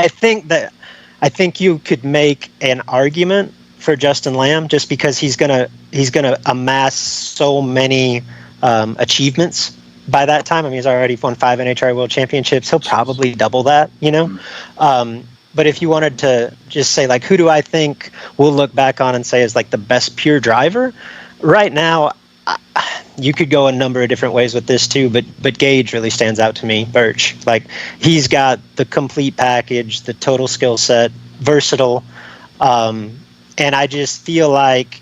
think you could make an argument for Justin Lamb, just because he's gonna amass so many achievements by that time. I mean, he's already won 5 NHRA World Championships. He'll probably double that, you know. But if you wanted to just say, like, who do I think we'll look back on and say is like the best pure driver right now? You could go a number of different ways with this too, but Gage really stands out to me. Birch, like, he's got the complete package, the total skill set, versatile, and I just feel like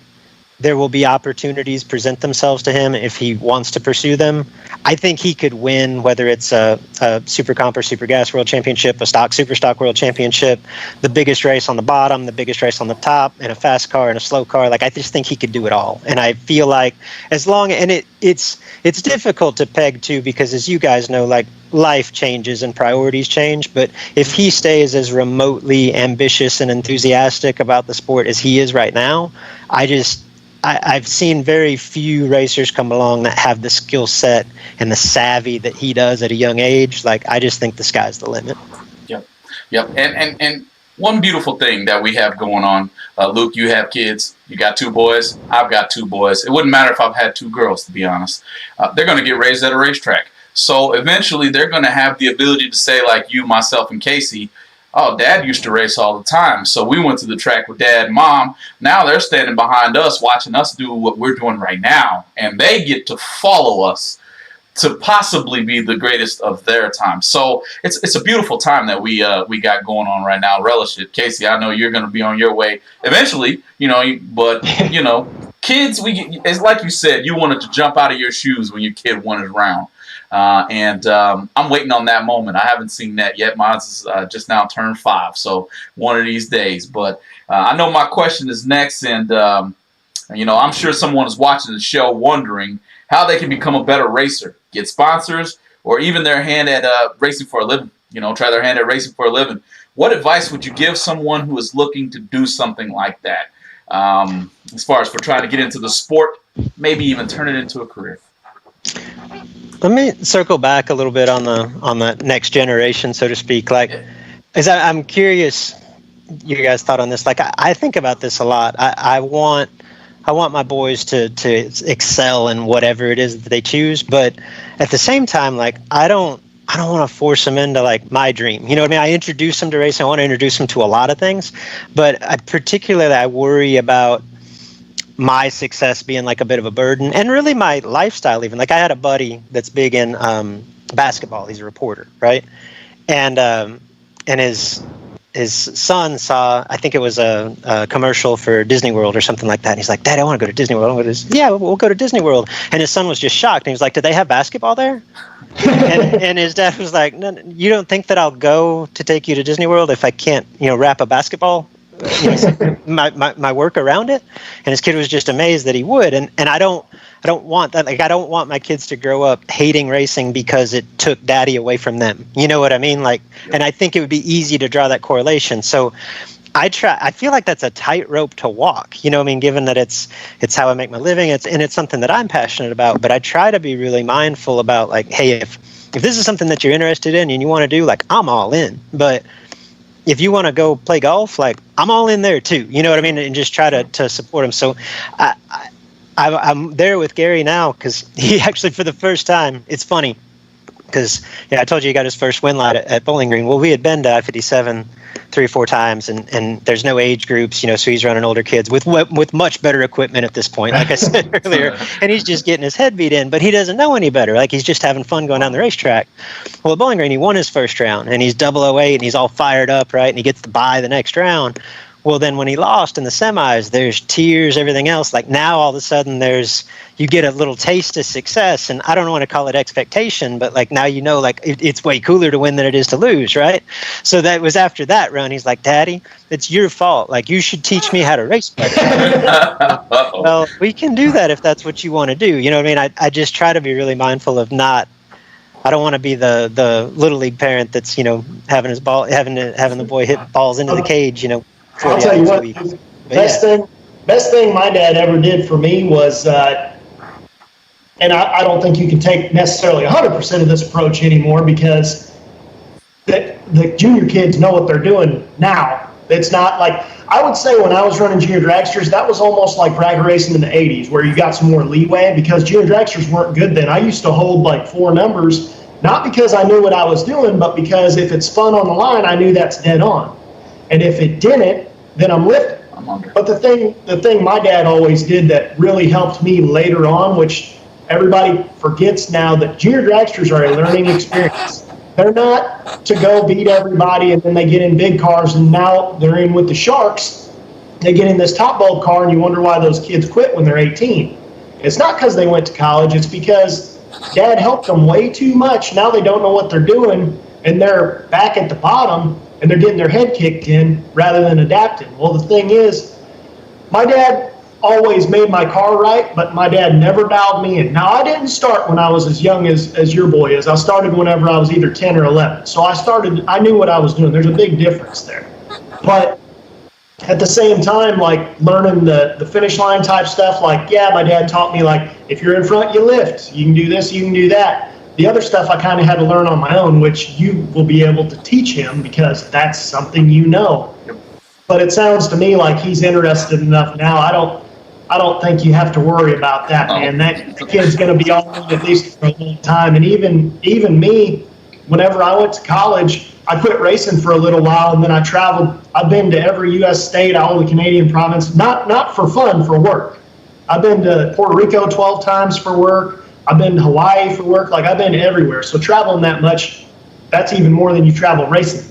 there will be opportunities present themselves to him if he wants to pursue them. I think he could win, whether it's a Super Comp or Super Gas World Championship, a Stock Super Stock World Championship, the biggest race on the bottom, the biggest race on the top, in a fast car and a slow car. Like, I just think he could do it all. And I feel like it's difficult to peg too, because as you guys know, like, life changes and priorities change. But if he stays as remotely ambitious and enthusiastic about the sport as he is right now, I've seen very few racers come along that have the skill set and the savvy that he does at a young age. Like, I just think the sky's the limit. Yep. And one beautiful thing that we have going on, Luke, you have kids. You got 2 boys. I've got 2 boys. It wouldn't matter if I've had 2 girls, to be honest. They're going to get raised at a racetrack. So eventually they're going to have the ability to say, like you, myself, and Casey, oh, Dad used to race all the time, so we went to the track with Dad and Mom. Now they're standing behind us, watching us do what we're doing right now, and they get to follow us to possibly be the greatest of their time. So it's a beautiful time that we got going on right now. Relish it. Casey, I know you're going to be on your way eventually, you know, but, you know, kids, it's like you said, you wanted to jump out of your shoes when your kid won it around. And I'm waiting on that moment. I haven't seen that yet. Mine's just now turned 5, so one of these days. But I know my question is next, and you know, I'm sure someone is watching the show wondering how they can become a better racer, get sponsors, or even their hand at racing for a living. You know, try their hand at racing for a living. What advice would you give someone who is looking to do something like that, as far as for trying to get into the sport, maybe even turn it into a career? Let me circle back a little bit on the next generation, so to speak. Like, as I'm curious, you guys thought on this. Like, I think about this a lot. I want my boys to excel in whatever it is that they choose, but at the same time, like, I don't want to force them into, like, my dream. You know what I mean? I introduce them to racing. I want to introduce them to a lot of things, but I worry about my success being like a bit of a burden, and really my lifestyle even. Like, I had a buddy that's big in basketball. He's a reporter, right? And his son saw, I think it was a commercial for Disney World or something like that. And he's like, Dad, I want to go to Disney World. Yeah, we'll go to Disney World. And his son was just shocked. And he was like, do they have basketball there? and his dad was like, no, you don't think that I'll go to take you to Disney World if I can't, you know, wrap a basketball, you know, my work around it? And his kid was just amazed that he would. And I don't want that. Like, I don't want my kids to grow up hating racing because it took Daddy away from them. You know what I mean? Like, and I think it would be easy to draw that correlation. So I feel like that's a tightrope to walk, you know what I mean, given that it's how I make my living, it's something that I'm passionate about, but I try to be really mindful about, like, hey, if this is something that you're interested in and you want to do, like, I'm all in. But if you want to go play golf, like, I'm all in there too, you know what I mean, and just try to support him. So I'm there with Gary now, because he actually, for the first time, it's funny, because I told you he got his first win light at Bowling Green. Well, we had been to I-57 3 or 4 times, and there's no age groups, so he's running older kids with much better equipment at this point, like I said earlier, and he's just getting his head beat in, but he doesn't know any better. Like, he's just having fun going down the racetrack. Well, at Bowling Green, he won his first round, and he's 008, and he's all fired up, right, and he gets to bye the next round. Well, then when he lost in the semis, there's tears, everything else. Like, now all of a sudden you get a little taste of success, and I don't want to call it expectation, but like, now like it's way cooler to win than it is to lose, right? So that was after that run. He's like, Daddy, it's your fault. Like, you should teach me how to race better. Well, we can do that if that's what you want to do. You know what I mean? I just try to be really mindful of not. I don't want to be the little league parent that's having the boy hit balls into the cage. I'll tell you what, the best thing my dad ever did for me was, and I don't think you can take necessarily 100% of this approach anymore, because the junior kids know what they're doing now. It's not like, I would say when I was running junior dragsters, that was almost like drag racing in the 80s, where you got some more leeway, because junior dragsters weren't good then. I used to hold like 4 numbers, not because I knew what I was doing, but because if it spun on the line, I knew that's dead on. And if it didn't, then I'm lifting. But the thing my dad always did that really helped me later on, which everybody forgets now, that junior dragsters are a learning experience. They're not to go beat everybody and then they get in big cars and now they're in with the Sharks. They get in this top bulb car and you wonder why those kids quit when they're 18. It's not because they went to college. It's because Dad helped them way too much. Now they don't know what they're doing and they're back at the bottom and they're getting their head kicked in rather than adapting. Well, the thing is, my dad always made my car right, but my dad never dialed me in. Now, I didn't start when I was as young as your boy is. I started whenever I was either 10 or 11. So I knew what I was doing. There's a big difference there. But at the same time, like learning the finish line type stuff, like, yeah, my dad taught me, like, if you're in front, you lift. You can do this, you can do that. The other stuff I kind of had to learn on my own, which you will be able to teach him because that's something you know. But it sounds to me like he's interested enough now. I don't think you have to worry about that, man. That kid's going to be all in at least for a long time. And even me, whenever I went to college, I quit racing for a little while, and then I traveled. I've been to every U.S. state, all the Canadian province, not for fun, for work. I've been to Puerto Rico 12 times for work. I've been to Hawaii for work. Like, I've been everywhere. So traveling that much, that's even more than you travel racing,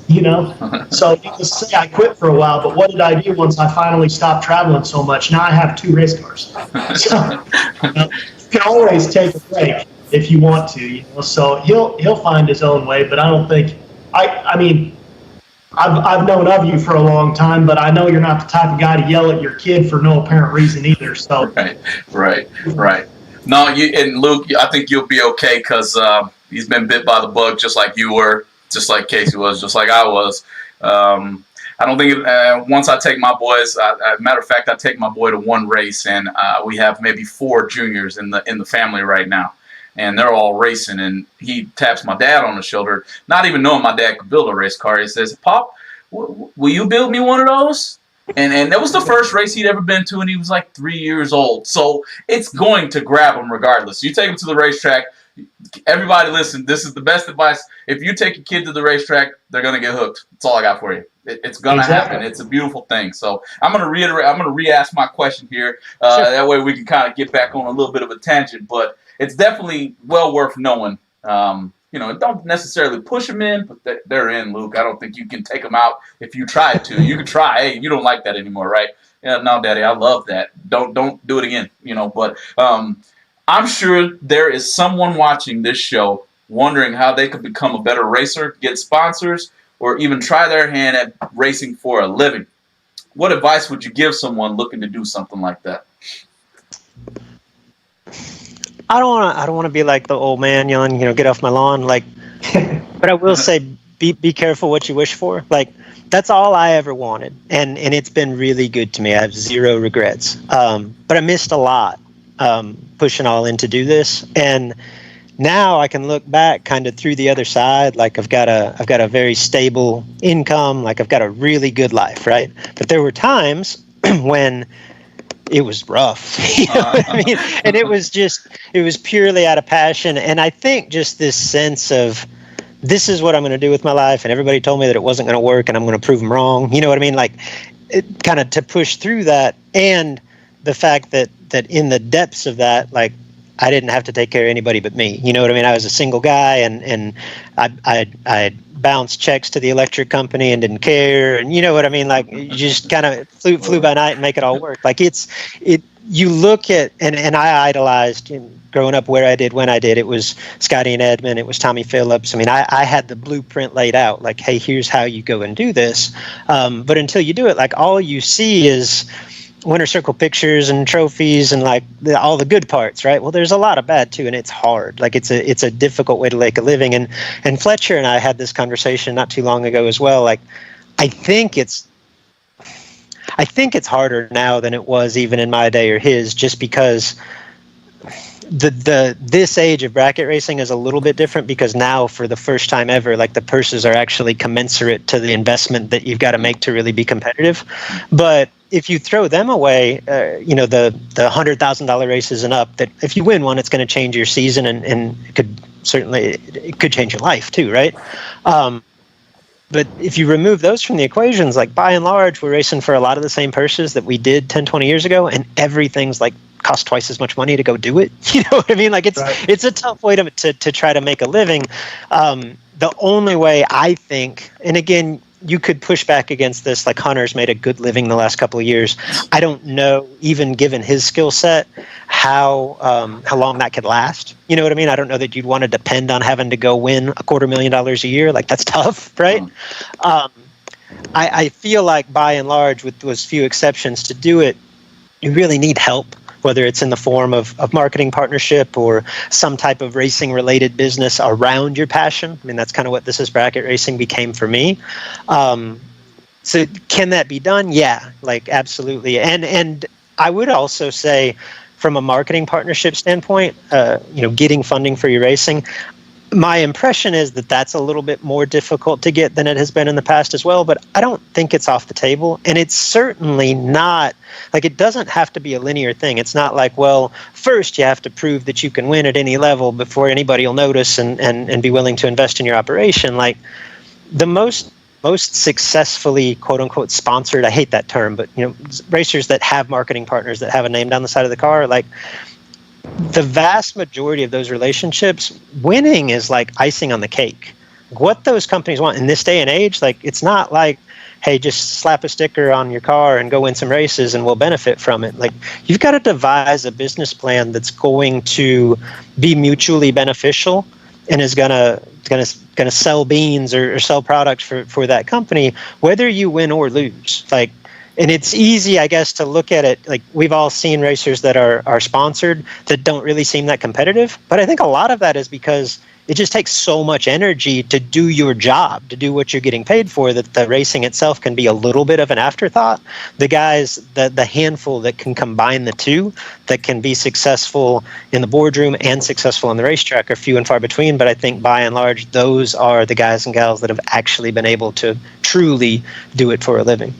So needless to say, I quit for a while, but what did I do once I finally stopped traveling so much? Now I have 2 race cars. So you can always take a break if you want to, So he'll find his own way, but I don't think, I mean, I've known of you for a long time, but I know you're not the type of guy to yell at your kid for no apparent reason either. So Right. No, and Luke, I think you'll be okay because he's been bit by the bug just like you were, just like Casey was, just like I was. I don't think once I take my boys, matter of fact, I take my boy to 1 race, and we have maybe 4 juniors in the family right now, and they're all racing. And he taps my dad on the shoulder, not even knowing my dad could build a race car. He says, "Pop, will you build me one of those?" And that was the first race he'd ever been to, and he was like 3 years old. So it's going to grab him regardless. You take him to the racetrack. Everybody listen, this is the best advice. If you take a kid to the racetrack, they're going to get hooked. That's all I got for you. It's going to happen. It's a beautiful thing. So I'm going to reiterate. I'm going to re-ask my question here. That way we can kind of get back on a little bit of a tangent. But it's definitely well worth knowing. Don't necessarily push them in, but they're in, Luke. I don't think you can take them out if you tried to. You can try. Hey, you don't like that anymore, right? Yeah, no, Daddy, I love that. Don't do it again, But I'm sure there is someone watching this show wondering how they could become a better racer, get sponsors, or even try their hand at racing for a living. What advice would you give someone looking to do something like that? I don't want to be like the old man yelling, get off my lawn. Like, but I will say, be careful what you wish for. Like, That's all I ever wanted, and it's been really good to me. I have zero regrets. But I missed a lot pushing all in to do this, and now I can look back kind of through the other side. Like I've got a very stable income. Like I've got a really good life, right? But there were times when it was rough, you know what I mean? And it was purely out of passion. And I think just this sense of, this is what I'm going to do with my life. And everybody told me that it wasn't going to work and I'm going to prove them wrong. You know what I mean? Like it kind of to push through that. And the fact that in the depths of that, like I didn't have to take care of anybody but me. You know what I mean? I was a single guy and I bounced checks to the electric company and didn't care. And you know what I mean? Like you just kind of flew by night and make it all work. Like you look at, and I idolized growing up where I did, when I did. It was Scotty and Edmund. It was Tommy Phillips. I mean, I had the blueprint laid out. Like, hey, here's how you go and do this. But until you do it, like all you see is winner circle pictures and trophies and like all the good parts, right? Well, there's a lot of bad too, and it's hard. Like it's a difficult way to make a living. And Fletcher and I had this conversation not too long ago as well. Like, I think it's harder now than it was even in my day or his, just because this age of bracket racing is a little bit different, because now for the first time ever, like the purses are actually commensurate to the investment that you've got to make to really be competitive. But if you throw them away, the $100,000 races and up, that if you win one, it's going to change your season, and it could change your life too, right? But if you remove those from the equations, like by and large, we're racing for a lot of the same purses that we did 10, 20 years ago, and everything's like cost twice as much money to go do it. You know what I mean? Like it's a tough way to try to make a living. The only way, I think, and again, you could push back against this, like Hunter's made a good living the last couple of years. I don't know, even given his skill set, how long that could last. You know what I mean? I don't know that you'd want to depend on having to go win $250,000 a year. Like that's tough, right? I feel like by and large, with those few exceptions to do it, you really need help, whether it's in the form of marketing partnership or some type of racing related business around your passion. I mean, that's kind of what This Is Bracket Racing became for me. So can that be done? Yeah, like absolutely. And I would also say, from a marketing partnership standpoint, getting funding for your racing, my impression is that that's a little bit more difficult to get than it has been in the past as well, but I don't think it's off the table. And it's certainly not, like, it doesn't have to be a linear thing. It's not like, well, first you have to prove that you can win at any level before anybody will notice and be willing to invest in your operation. Like the most successfully, quote unquote, sponsored, I hate that term, but racers that have marketing partners that have a name down the side of the car, like the vast majority of those relationships, winning is like icing on the cake. What those companies want in this day and age, like it's not like, hey, just slap a sticker on your car and go win some races and we'll benefit from it. Like you've got to devise a business plan that's going to be mutually beneficial and is gonna sell beans or sell products for that company, whether you win or lose. Like, and it's easy, I guess, to look at it like we've all seen racers that are sponsored that don't really seem that competitive. But I think a lot of that is because it just takes so much energy to do your job, to do what you're getting paid for, that the racing itself can be a little bit of an afterthought. The guys, the handful that can combine the two, that can be successful in the boardroom and successful on the racetrack, are few and far between. But I think by and large, those are the guys and gals that have actually been able to truly do it for a living.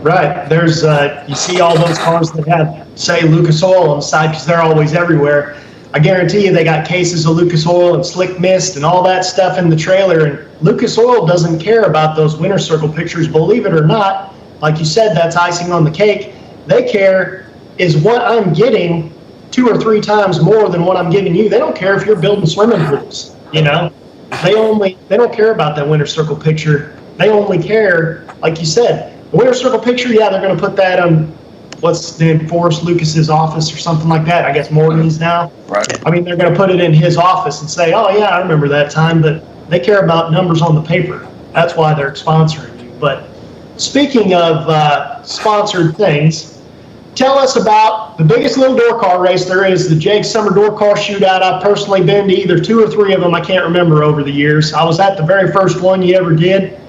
Right. There's, you see all those cars that have, say, Lucas Oil on the side, because they're always everywhere. I guarantee you they got cases of Lucas Oil and Slick Mist and all that stuff in the trailer. And Lucas Oil doesn't care about those winner circle pictures, believe it or not. Like you said, that's icing on the cake. They care is what I'm getting 2 or 3 times more than what I'm giving you. They don't care if you're building swimming pools, They don't care about that winner circle picture. They only care, like you said, the winner circle picture, yeah, they're going to put that on, what's the name, Forrest Lucas's office or something like that. I guess Morgan's now. Right. I mean, they're going to put it in his office and say, oh, yeah, I remember that time. But they care about numbers on the paper. That's why they're sponsoring you. But speaking of sponsored things, tell us about the biggest little door car race there is, the Jake Summer Door Car Shootout. I've personally been to either 2 or 3 of them. I can't remember over the years. I was at the very first one you ever did.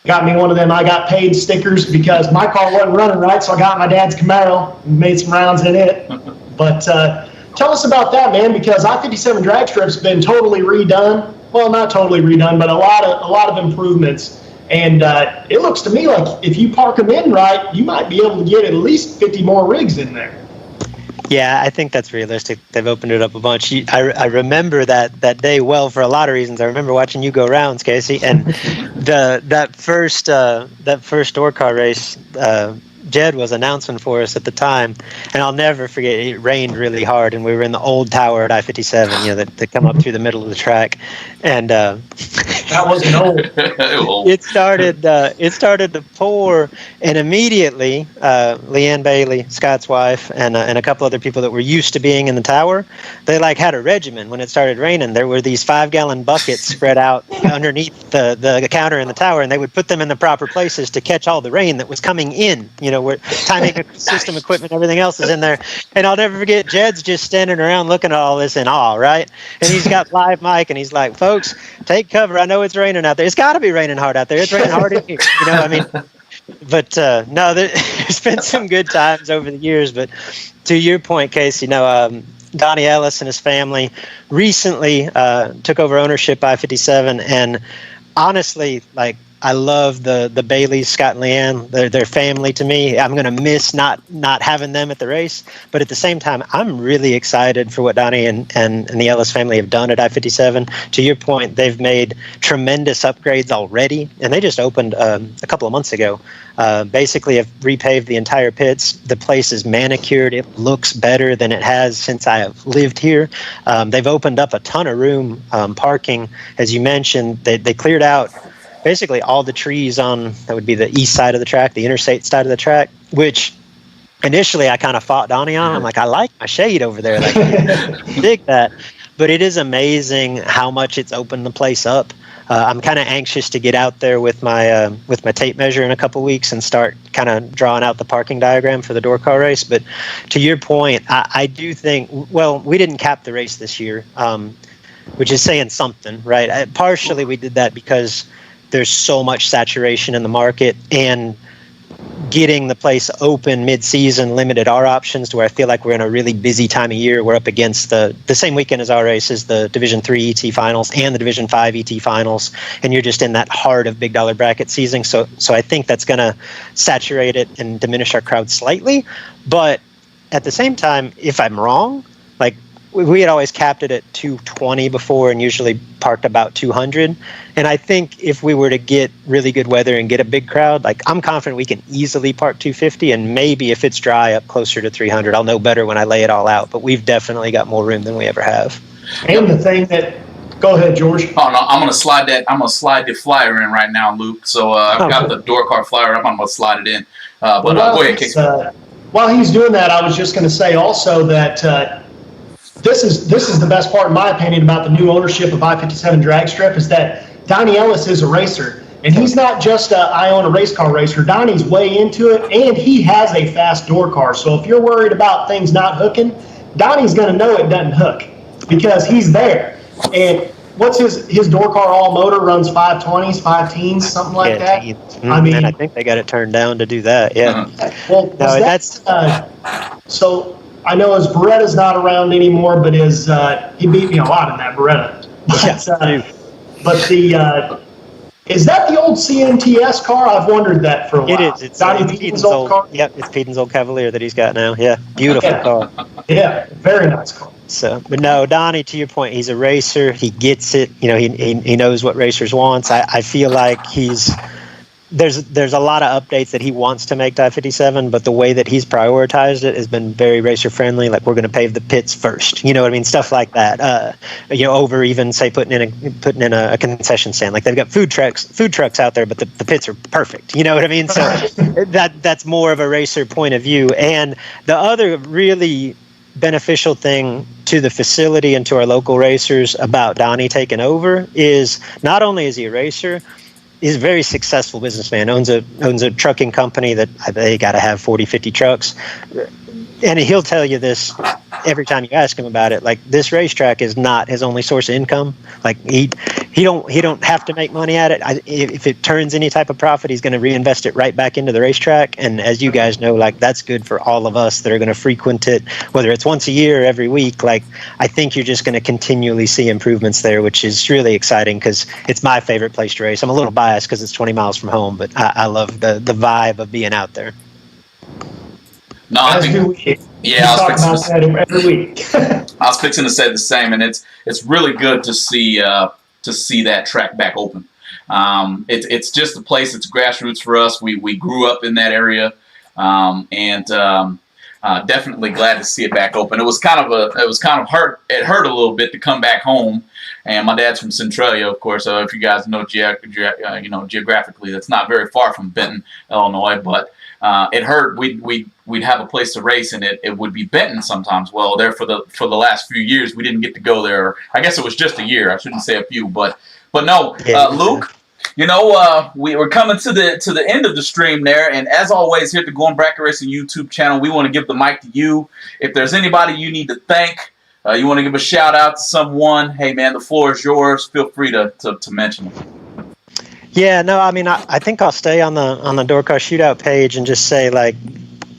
got me one of them I got paid stickers because my car wasn't running right, so I got my dad's Camaro and made some rounds in it. But tell us about that, man, because I-57 drag strip's been totally redone. Well, not totally redone, but a lot of improvements. And it looks to me like if you park them in right, you might be able to get at least 50 more rigs in there. Yeah, I think that's realistic. They've opened it up a bunch. I remember that day well for a lot of reasons. I remember watching you go rounds, Casey, and that first door car race. Jed was announcing for us at the time, and I'll never forget. It rained really hard, and we were in the old tower at I-57, that come up through the middle of the track, and that wasn't old. It started to pour, and immediately Leanne Bailey, Scott's wife, and a couple other people that were used to being in the tower, they had a regimen when it started raining. There were these 5-gallon buckets spread out underneath the counter in the tower, and they would put them in the proper places to catch all the rain that was coming in. Where timing system equipment, everything else is in there. And I'll never forget, Jed's just standing around looking at all this in awe, right? And he's got live mic, and he's like, "Folks, take cover. I know it's raining out there. It's got to be raining hard out there. It's raining hard in here." But no, there's been some good times over the years. But to your point, Casey, Donnie Ellis and his family recently took over ownership by I-57, and honestly, I love the Baileys, Scott and Leanne. They're family to me. I'm going to miss not having them at the race, but at the same time, I'm really excited for what Donnie and the Ellis family have done at I-57. To your point, they've made tremendous upgrades already, and they just opened a couple of months ago. Basically, have repaved the entire pits. The place is manicured. It looks better than it has since I have lived here. They've opened up a ton of room, parking. As you mentioned, they cleared out basically all the trees on, that would be the east side of the track, the interstate side of the track, which initially I kind of fought Donnie on. I'm like, I like my shade over there. Dig that. But it is amazing how much it's opened the place up. I'm kind of anxious to get out there with my tape measure in a couple weeks and start kind of drawing out the parking diagram for the door car race. But to your point, I do think, well, we didn't cap the race this year, which is saying something, right? Partially we did that because there's so much saturation in the market, and getting the place open mid-season limited our options to where I feel like we're in a really busy time of year. We're up against the same weekend as our race is the Division 3 ET Finals and the Division 5 ET Finals, and you're just in that heart of big dollar bracket season. So I think that's going to saturate it and diminish our crowd slightly. But at the same time, if I'm wrong, we had always capped it at 220 before and usually parked about 200. And I think if we were to get really good weather and get a big crowd, I'm confident we can easily park 250, and maybe if it's dry up closer to 300. I'll know better when I lay it all out, but we've definitely got more room than we ever have. And the thing that, go ahead, George. Oh no, I'm gonna slide the flyer in right now, Luke. So I've got the door car flyer up. I'm gonna slide it in. But go ahead, Casey. While he's doing that, I was just going to say also that this is the best part, in my opinion, about the new ownership of I-57 drag strip is that Donnie Ellis is a racer, and he's not just I own a race car racer. Donnie's way into it, and he has a fast door car. So if you're worried about things not hooking, Donnie's going to know it doesn't hook because he's there. And what's his door car all motor runs 520s, 5-teens, something like that. Mm-hmm. I mean, and I think they got it turned down to do that. Yeah. Well, no, that's so. I know his Beretta's not around anymore, but he beat me a lot in that Beretta. But is that the old CNTS car? I've wondered that for a while. It is. It's Donnie Peden's old car. Yep, it's Peden's old Cavalier that he's got now. Yeah, beautiful car. Yeah, very nice car. So, but no, Donnie, to your point, he's a racer. He gets it. He knows what racers wants. I feel like there's a lot of updates that he wants to make to I-57, but the way that he's prioritized it has been very racer friendly. Like, we're going to pave the pits first, you know what I mean? Stuff like that. Over even say putting in a concession stand. Like, they've got food trucks out there, but the pits are perfect. You know what I mean? So that's more of a racer point of view. And the other really beneficial thing to the facility and to our local racers about Donnie taking over is not only is he a racer, he's a very successful businessman, owns a trucking company that they got to have 40, 50 trucks. And he'll tell you this, every time you ask him about it, like this racetrack is not his only source of income. Like he don't have to make money at it. If it turns any type of profit, he's going to reinvest it right back into the racetrack. And as you guys know, like that's good for all of us that are going to frequent it, whether it's once a year or every week. Like I think you're just going to continually see improvements there, which is really exciting because it's my favorite place to race. I'm a little biased because it's 20 miles from home, but I love the vibe of being out there. No, I As do think, we. yeah, We talk about that every week. I was fixing to say the same, and it's really good to see that track back open. It's just a place. It's grassroots for us. We grew up in that area, and definitely glad to see it back open. It was kind of hurt. It hurt a little bit to come back home. And my dad's from Centralia, of course. If you guys know geographically, that's not very far from Benton, Illinois, but. It hurt. We'd have a place to race, and it would be Benton sometimes. Well, there for the last few years, we didn't get to go there. I guess it was just a year. I shouldn't say a few, but no. Luke, we're coming to the end of the stream there, and as always, here at the Going Bracket Racing YouTube channel, we want to give the mic to you. If there's anybody you need to thank, you want to give a shout out to someone. Hey man, the floor is yours. Feel free to mention them. Yeah, no, I mean, I think I'll stay on the Door Car Shootout page and just say, like,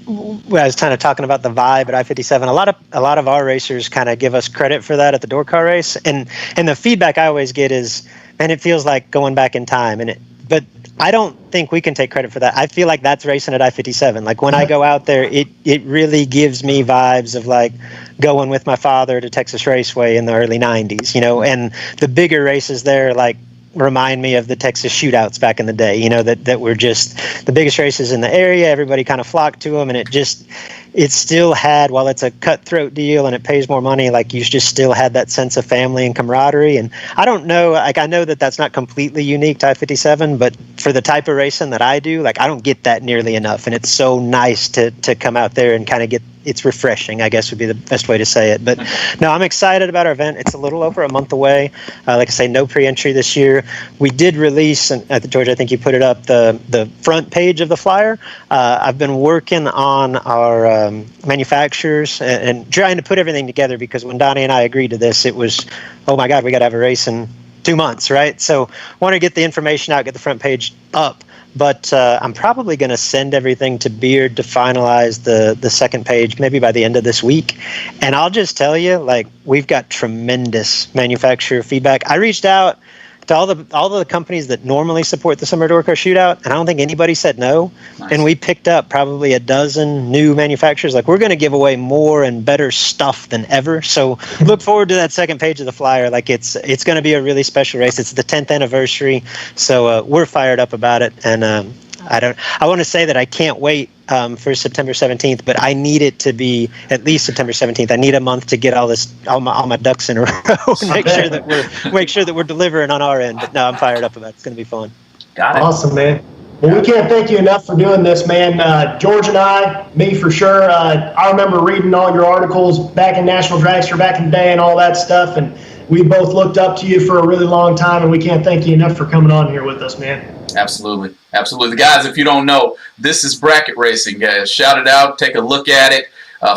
I was kind of talking about the vibe at I-57. A lot of our racers kind of give us credit for that at the Door Car race, and the feedback I always get is, man, it feels like going back in time, but I don't think we can take credit for that. I feel like that's racing at I-57. Like when I go out there, it really gives me vibes of like going with my father to Texas Raceway in the early 90s, and the bigger races there, like, remind me of the Texas shootouts back in the day, that were just the biggest races in the area. Everybody kind of flocked to them, and it still had, while it's a cutthroat deal and it pays more money, like you just still had that sense of family and camaraderie. And I don't know, like I know that that's not completely unique to I-57, but for the type of racing that I do, like I don't get that nearly enough. And it's so nice to come out there and kind of it's refreshing, I guess would be the best way to say it. But no, I'm excited about our event. It's a little over a month away. Like I say, no pre-entry this year. We did release, and George, I think you put it up, the front page of the flyer. I've been working on our manufacturers and trying to put everything together, because when Donnie and I agreed to this, it was, oh my God, we got to have a race in 2 months, right? So want to get the information out, get the front page up. But I'm probably going to send everything to Beard to finalize the second page, maybe by the end of this week. And I'll just tell you, like, we've got tremendous manufacturer feedback. I reached out to all the companies that normally support the Summer Door Car Shootout, and I don't think anybody said no. Nice. And we picked up probably a dozen new manufacturers. Like, we're going to give away more and better stuff than ever. So look forward to that second page of the flyer. Like, it's going to be a really special race. It's the 10th anniversary, so we're fired up about it. And I want to say that I can't wait for September 17th, but I need it to be at least September 17th. I need a month to get all my ducks in a row and make sure that we're delivering on our end. But no, I'm fired up about it. It's going to be fun. Got it. Awesome, man. Well, we can't thank you enough for doing this, man. George and I, me for sure. I remember reading all your articles back in National Dragster back in the day and all that stuff, and we both looked up to you for a really long time, and we can't thank you enough for coming on here with us, man. Absolutely. Guys, if you don't know, this is Bracket Racing, guys. Shout it out. Take a look at it.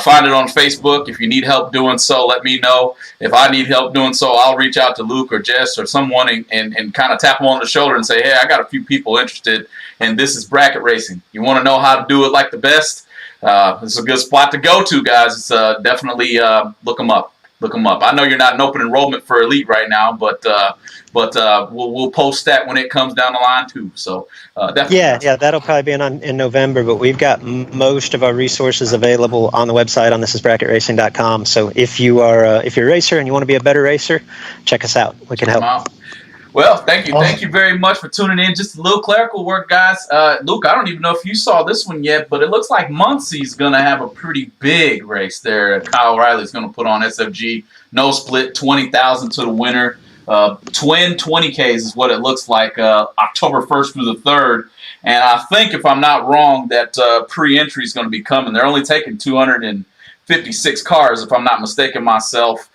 Find it on Facebook. If you need help doing so, let me know. If I need help doing so, I'll reach out to Luke or Jess or someone and kind of tap them on the shoulder and say, hey, I got a few people interested, and this is Bracket Racing. You want to know how to do it like the best? This is a good spot to go to, guys. It's definitely look them up. Look them up. I know you're not in open enrollment for Elite right now, but we'll post that when it comes down the line too. So definitely. Yeah, that'll probably be in November. But we've got most of our resources available on the website on thisisbracketracing.com. So if you're a racer and you want to be a better racer, check us out. We can help. Well, thank you. Thank you very much for tuning in. Just a little clerical work, guys. Luke, I don't even know if you saw this one yet, but it looks like Muncie's going to have a pretty big race there. Kyle Riley's going to put on SFG. No split, 20,000 to the winner. Twin 20Ks is what it looks like, October 1st through the 3rd. And I think, if I'm not wrong, that pre-entry is going to be coming. They're only taking 256 cars, if I'm not mistaken myself.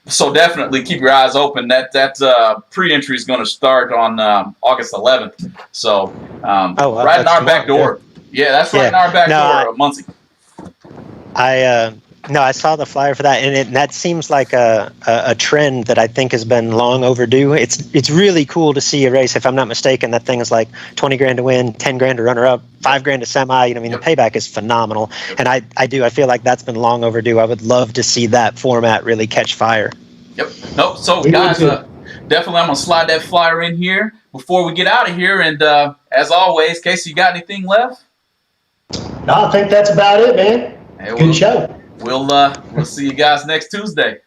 So definitely keep your eyes open. That pre-entry is going to start on August 11th. So right in our back door. Yeah, that's right in our back door of Muncie. I saw the flyer for that, and that seems like a trend that I think has been long overdue. It's really cool to see a race. If I'm not mistaken, that thing is like 20 grand to win, 10 grand to runner up, 5 grand to semi. You know, I mean, the payback is phenomenal, and I feel like that's been long overdue. I would love to see that format really catch fire. Yep. Nope. So guys, definitely I'm gonna slide that flyer in here before we get out of here. And as always, Casey, you got anything left? No, I think that's about it, man. Hey, Good show. We'll see you guys next Tuesday.